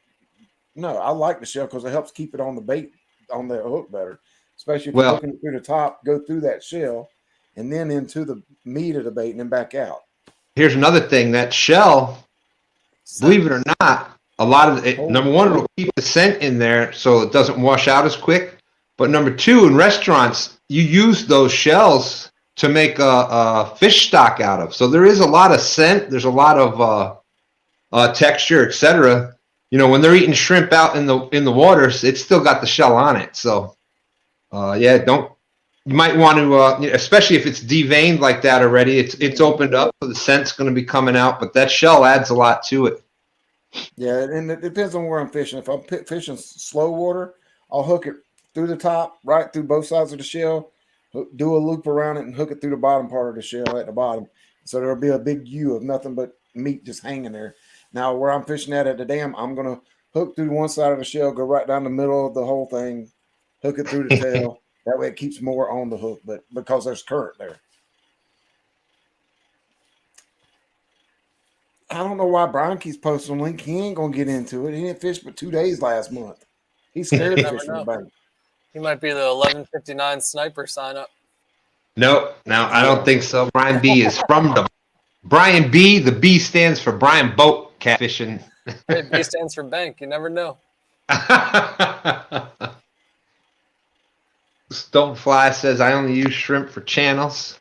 Speaker 4: No, I like the shell because it helps keep it on the bait on the hook better, especially if you're looking through the top. Go through that shell, and then into the meat of the bait, and then back out.
Speaker 1: Here's another thing. That shell, believe it or not, a lot of it. Number one, it'll keep the scent in there so it doesn't wash out as quick. But number two, in restaurants, you use those shells to make a fish stock out of. So there is a lot of scent. There's a lot of texture, etc. When they're eating shrimp out in the waters, it's still got the shell on it. So, you might want to, especially if it's deveined like that already. It's opened up, so the scent's going to be coming out. But that shell adds a lot to it.
Speaker 4: Yeah, and it depends on where I'm fishing. If I'm fishing slow water, I'll hook it through the top, right through both sides of the shell, do a loop around it, and hook it through the bottom part of the shell at the bottom. So there'll be a big U of nothing but meat just hanging there. Now, where I'm fishing at the dam, I'm going to hook through one side of the shell, go right down the middle of the whole thing, hook it through the tail. That way it keeps more on the hook, but because there's current there. I don't know why Brian keeps posting a link. He ain't going to get into it. He didn't fish for 2 days last month. He's scared to fish from the bank.
Speaker 2: He might be the 1159 sniper sign up.
Speaker 1: No, I don't think so. Brian B is from the Brian B. The B stands for Brian Boat Catfishing.
Speaker 2: Hey, B stands for bank. You never know.
Speaker 1: Stonefly says, I only use shrimp for channels.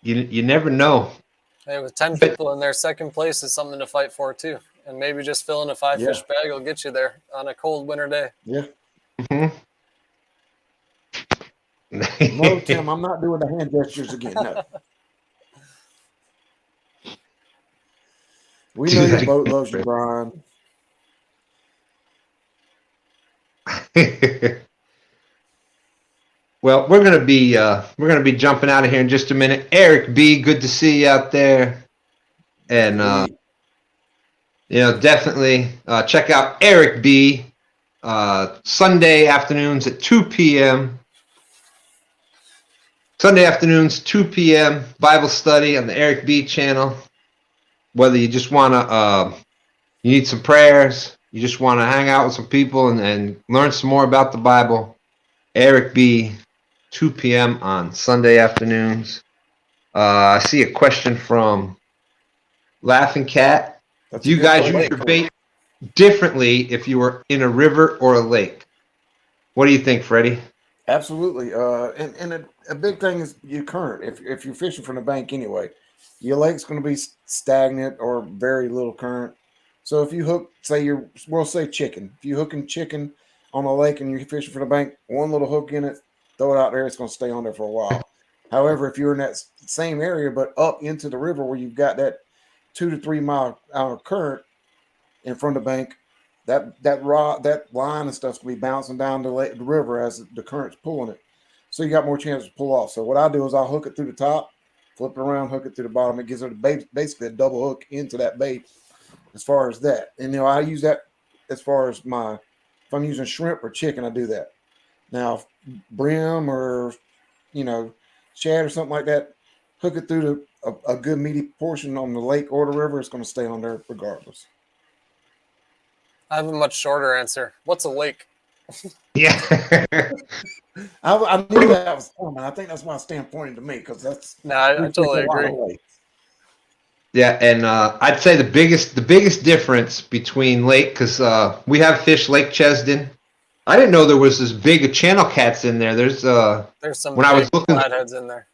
Speaker 1: You never know.
Speaker 2: Hey, with 10 people in there, second place is something to fight for too. And maybe just filling a 5-fish bag will get you there on a cold winter day.
Speaker 4: Yeah.
Speaker 1: Mm-hmm.
Speaker 4: No, Tim, I'm not doing the hand gestures again. No. We
Speaker 1: Do
Speaker 4: know
Speaker 1: that
Speaker 4: your boat
Speaker 1: again,
Speaker 4: loves you,
Speaker 1: Fred.
Speaker 4: Brian.
Speaker 1: Well, we're gonna be jumping out of here in just a minute. Eric B, good to see you out there. And definitely check out Eric B. Sunday afternoons at 2 p.m. Sunday afternoons, 2 p.m. Bible study on the Eric B channel. Whether you just wanna you need some prayers, you just wanna hang out with some people and learn some more about the Bible, Eric B. 2 p.m. on Sunday afternoons. I see a question from Laughing Cat.
Speaker 4: That's
Speaker 1: Do
Speaker 4: a
Speaker 1: you
Speaker 4: good
Speaker 1: guys
Speaker 4: point.
Speaker 1: use your bait differently if you were in a river or a lake? What do you think, Freddie?
Speaker 4: Absolutely. And a big thing is your current. If you're fishing from the bank anyway, your lake's going to be stagnant or very little current. So if you hook, we'll say chicken. If you're hooking chicken on a lake and you're fishing from the bank, one little hook in it, throw it out there, it's going to stay on there for a while. However, if you're in that same area but up into the river where you've got that 2 to 3 mile hour current in front of the bank, that line and stuff's gonna be bouncing down the river as the current's pulling it, so you got more chance to pull off. So what I do is I'll hook it through the top, flip it around, hook it through the bottom. It gives it basically a double hook into that bait. As far as that, and I use that as far as if I'm using shrimp or chicken, I do that. Now, brim or shad or something like that, hook it through a good meaty portion on the lake or the river. It's going to stay on there regardless.
Speaker 2: I have a much shorter answer. What's a lake?
Speaker 1: Yeah.
Speaker 4: I knew that was coming. I think that's why Stan pointed to me, because that's
Speaker 2: I totally agree.
Speaker 1: Yeah, and I'd say the biggest difference between lake, because we have fished Lake Chesden. I didn't know there was as big a channel cats in there. There's
Speaker 2: some
Speaker 1: when I was looking
Speaker 2: flatheads in there.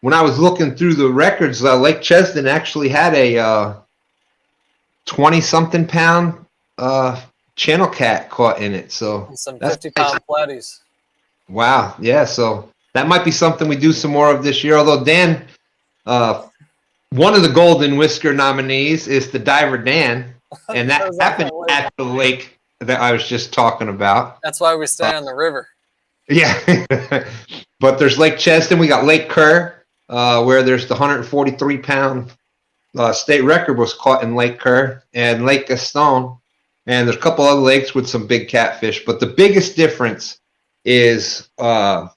Speaker 1: When I was looking through the records, Lake Chesden actually had a 20-something pound channel cat caught in it. So
Speaker 2: And some 50-pound platies.
Speaker 1: Wow, yeah. So that might be something we do some more of this year. Although Dan, one of the Golden Whisker nominees is the diver Dan, and that happened at the lake that I was just talking about.
Speaker 2: That's why we stay on the river.
Speaker 1: Yeah, but there's Lake Chesden. We got Lake Kerr, where there's the 143-pound state record was caught in Lake Kerr, and Lake Gaston, and there's a couple other lakes with some big catfish. But the biggest difference is like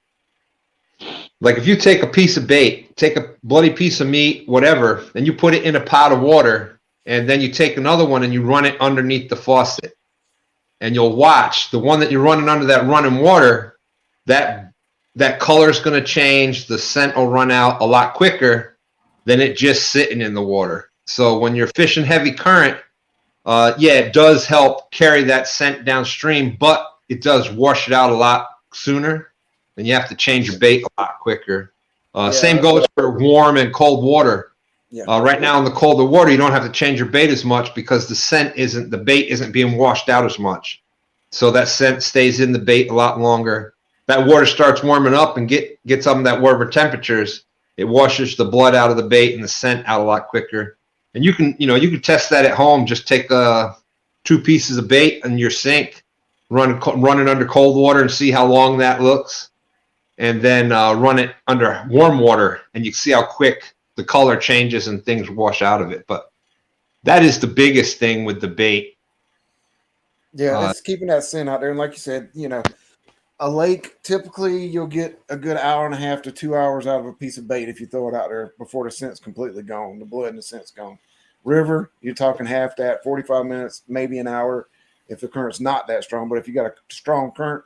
Speaker 1: if you take a piece of bait, take a bloody piece of meat, whatever, and you put it in a pot of water, and then you take another one and you run it underneath the faucet, and you'll watch the one that you're running under that running water, that color is going to change. The scent will run out a lot quicker than it just sitting in the water. So when you're fishing heavy current, yeah, it does help carry that scent downstream, but it does wash it out a lot sooner, and you have to change your bait a lot quicker. Same goes for warm and cold water.
Speaker 4: Yeah.
Speaker 1: Right now in the colder water, you don't have to change your bait as much because the bait isn't being washed out as much. So that scent stays in the bait a lot longer. That water starts warming up and gets up in that warmer temperatures. It washes the blood out of the bait and the scent out a lot quicker. And you can test that at home. Just take 2 pieces of bait in your sink, run it under cold water and see how long that looks, and then run it under warm water, and you can see how quick the color changes and things wash out of it. But that is the biggest thing with the bait.
Speaker 4: Yeah, it's keeping that scent out there. And like you said, a lake, typically you'll get a good hour and a half to 2 hours out of a piece of bait if you throw it out there before the scent's completely gone, the blood and the scent's gone. River, you're talking half that, 45 minutes, maybe an hour if the current's not that strong. But if you got a strong current,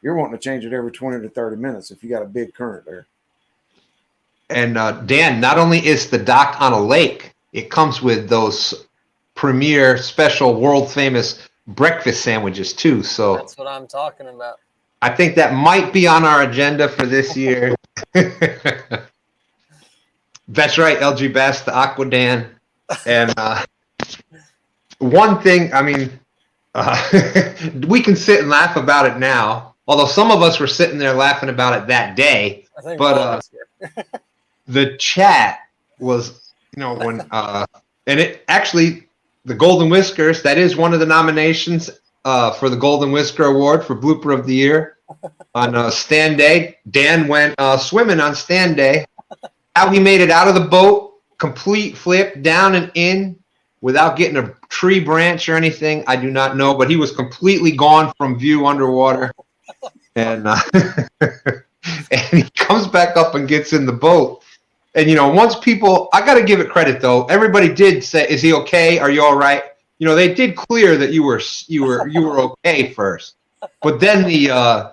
Speaker 4: you're wanting to change it every 20 to 30 minutes if you got a big current there.
Speaker 1: And Dan, not only is the dock on a lake, it comes with those premier special world famous breakfast sandwiches too. So
Speaker 2: that's what I'm talking about.
Speaker 1: I think that might be on our agenda for this year. That's right, LG Bass, the Aqua Dan. And one thing, I mean, we can sit and laugh about it now, although some of us were sitting there laughing about it that day.
Speaker 2: I think
Speaker 1: but the chat was, when And it actually, the Golden Whiskers, that is one of the nominations for the Golden Whisker Award for Blooper of the Year on stand day. Dan went swimming on stand day. How he made it out of the boat, complete flip, down and in, without getting a tree branch or anything, I do not know. But he was completely gone from view underwater. And, and he comes back up and gets in the boat. And, you know, once people, I got to give it credit, though. Everybody did say, is he okay? Are you all right? You know, they did clear that you were okay first. But then the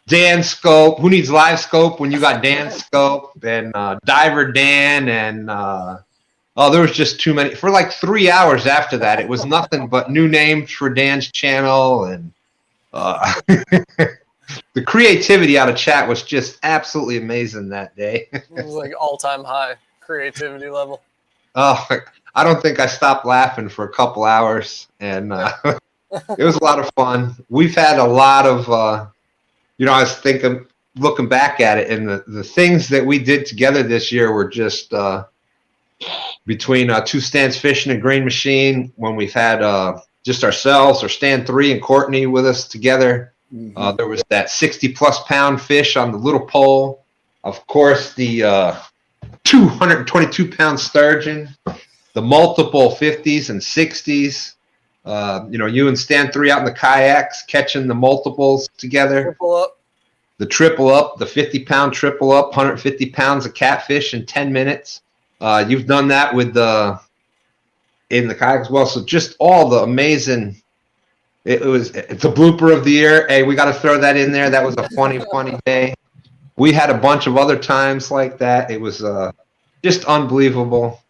Speaker 1: Dan scope, who needs live scope when you got Dan scope and Diver Dan and there was just too many. For like 3 hours after that, it was nothing but new names for Dan's channel. And the creativity out of chat was just absolutely amazing that day.
Speaker 2: It was like all-time high creativity level.
Speaker 1: Oh, I don't think I stopped laughing for a couple hours, and it was a lot of fun. We've had a lot of, you know, I was thinking, looking back at it, and the things that we did together this year were just between Two Stands Fishing and Green Machine, when we've had just ourselves, or Stand 3 and Courtney with us together. There was that 60-plus pound fish on the little pole. Of course, the 222-pound sturgeon, the multiple 50s and 60s. You know, you and Stand 3 out in the kayaks catching the multiples together.
Speaker 2: Triple up.
Speaker 1: The triple up, the 50-pound triple up, 150 pounds of catfish in 10 minutes. You've done that with in the kayak as well. So just all the amazing. It's a blooper of the year. Hey, we got to throw that in there. That was a funny day. We had a bunch of other times like that. It was just unbelievable,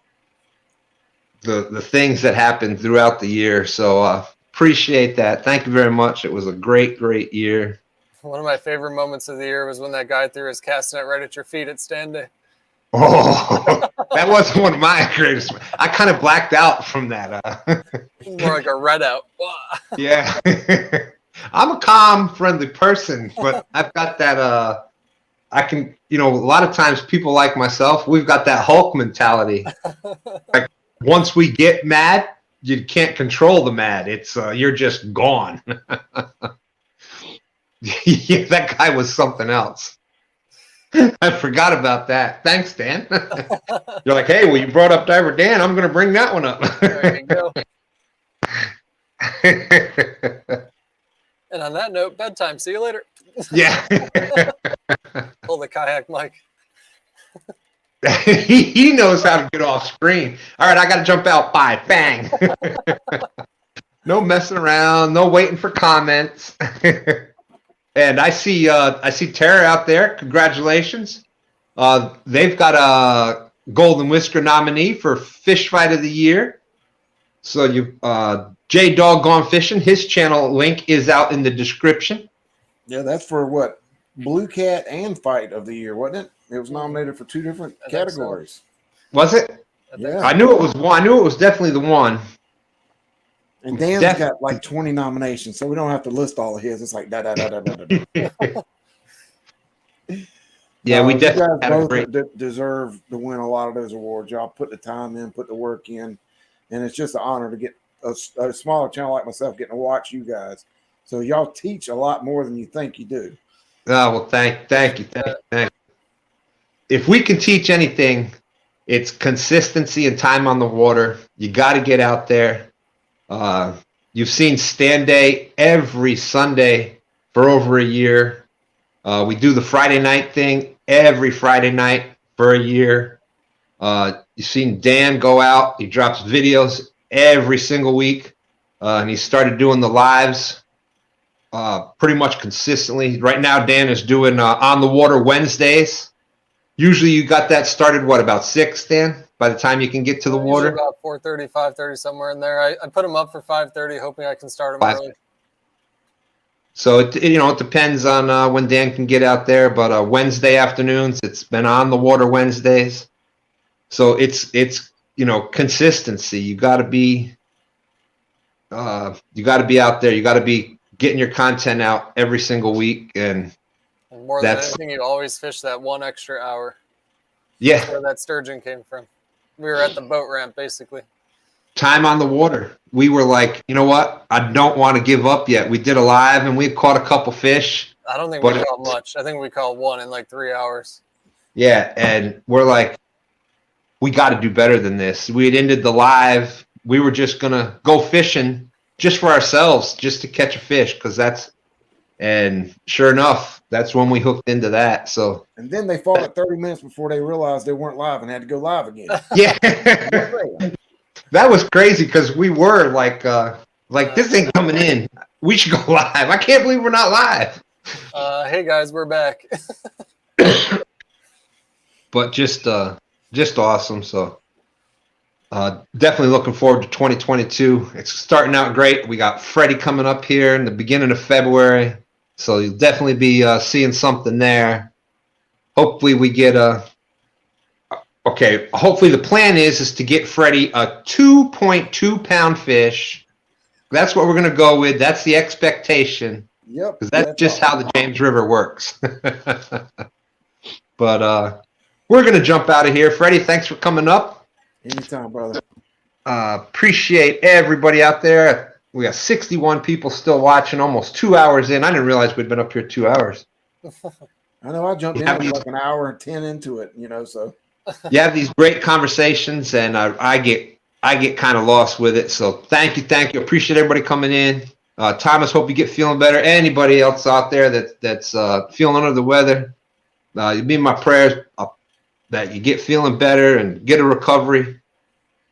Speaker 1: the things that happened throughout the year. So appreciate that. Thank you very much. It was a great year.
Speaker 2: One of my favorite moments of the year was when that guy threw his cast net right at your feet at stand day.
Speaker 1: Oh, that wasn't one of my greatest. I kind of blacked out from that.
Speaker 2: More like a red out.
Speaker 1: Yeah. I'm a calm, friendly person, but I've got that, I can, you know, a lot of times people like myself, we've got that Hulk mentality. Like, once we get mad, you can't control the mad. It's, you're just gone. Yeah, that guy was something else. I forgot about that. Thanks, Dan. You're like, hey, well, you brought up Diver Dan. I'm going to bring that one up.
Speaker 2: There you go. And on that note, bedtime. See you later.
Speaker 1: Yeah.
Speaker 2: Pull the kayak mic.
Speaker 1: He knows how to get off screen. All right, I got to jump out. Bye. Bang. No messing around. No waiting for comments. And I see Tara out there. Congratulations. They've got a Golden Whisker nominee for Fish Fight of the Year. So you, J Dog Gone Fishing, his channel link is out in the description.
Speaker 4: Yeah, that's for what? Blue Cat and Fight of the Year, wasn't it? It was nominated for 2 different categories.
Speaker 2: So.
Speaker 1: Was it?
Speaker 4: Yeah.
Speaker 1: I knew it was one. I knew it was definitely the one.
Speaker 4: And Dan's got like 20 nominations, so we don't have to list all of his. It's like da.
Speaker 1: Yeah, we
Speaker 4: you
Speaker 1: definitely
Speaker 4: guys
Speaker 1: had a
Speaker 4: both
Speaker 1: great.
Speaker 4: deserve to win a lot of those awards. Y'all put the time in, put the work in, and it's just an honor to get a smaller channel like myself getting to watch you guys. So y'all teach a lot more than you think you do.
Speaker 1: Oh, well, thank you. If we can teach anything, it's consistency and time on the water. You got to get out there. You've seen Stand Day every Sunday for over a year. We do the Friday night thing every Friday night for a year. You've seen Dan go out. He drops videos every single week. And he started doing the lives pretty much consistently. Right now, Dan is doing On the Water Wednesdays. Usually you got that started, what, about 6, Dan? By the time you can get to the water?
Speaker 2: About 4:30, 5:30, somewhere in there. I put them up for 5:30, hoping I can start them early.
Speaker 1: So, it depends on when Dan can get out there. But Wednesday afternoons, it's been On the Water Wednesdays. So it's consistency. You got to be out there. You got to be getting your content out every single week. And
Speaker 2: more than anything, you always fish that 1 extra hour.
Speaker 1: Yeah.
Speaker 2: That's where that sturgeon came from. We were at the boat ramp, basically.
Speaker 1: time on the water. We were like, you know what? I don't want to give up yet. We did a live and we caught a couple fish.
Speaker 2: I don't think
Speaker 1: But
Speaker 2: we caught much. I think we caught one in like 3 hours.
Speaker 1: Yeah, and we're like, we got to do better than this. We had ended the live. We were just going to go fishing just for ourselves, just to catch a fish, and sure enough, that's when we hooked into that. So,
Speaker 4: And then they fought at 30 minutes before they realized they weren't live and had to go live again.
Speaker 1: yeah, that was crazy because we were like this ain't coming in. We should go live. I can't believe we're not live.
Speaker 2: Hey guys, we're back.
Speaker 1: But just awesome. So definitely looking forward to 2022. It's starting out great. We got Freddie coming up here in the beginning of February, so you'll definitely be seeing something there. Hopefully we get hopefully the plan is to get Freddie a 2.2 pound fish. That's what we're going to go with. That's the expectation.
Speaker 4: Yep.
Speaker 1: Because that's just how the James River works. But we're going to jump out of here. Freddie, thanks for coming up.
Speaker 4: Anytime, brother.
Speaker 1: Appreciate everybody out there. We got 61 people still watching, almost 2 hours in. I didn't realize we'd been up here 2 hours.
Speaker 4: I know I jumped in like an hour and 10 into it, so.
Speaker 1: You have these great conversations, and I get kind of lost with it. So thank you. Appreciate everybody coming in. Thomas, hope you get feeling better. Anybody else out there that's feeling under the weather, you be in my prayers that you get feeling better and get a recovery.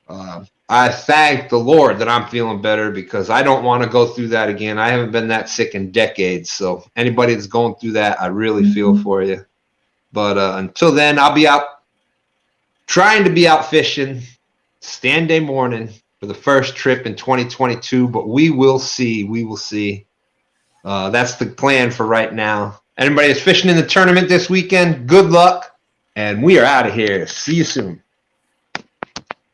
Speaker 1: I thank the Lord that I'm feeling better because I don't want to go through that again. I haven't been that sick in decades. So anybody that's going through that, I really feel for you. But until then, I'll be trying to be out fishing stand day morning for the first trip in 2022, but we will see. That's the plan for right now. Anybody that's fishing in the tournament this weekend, good luck, and we are out of here. See you soon.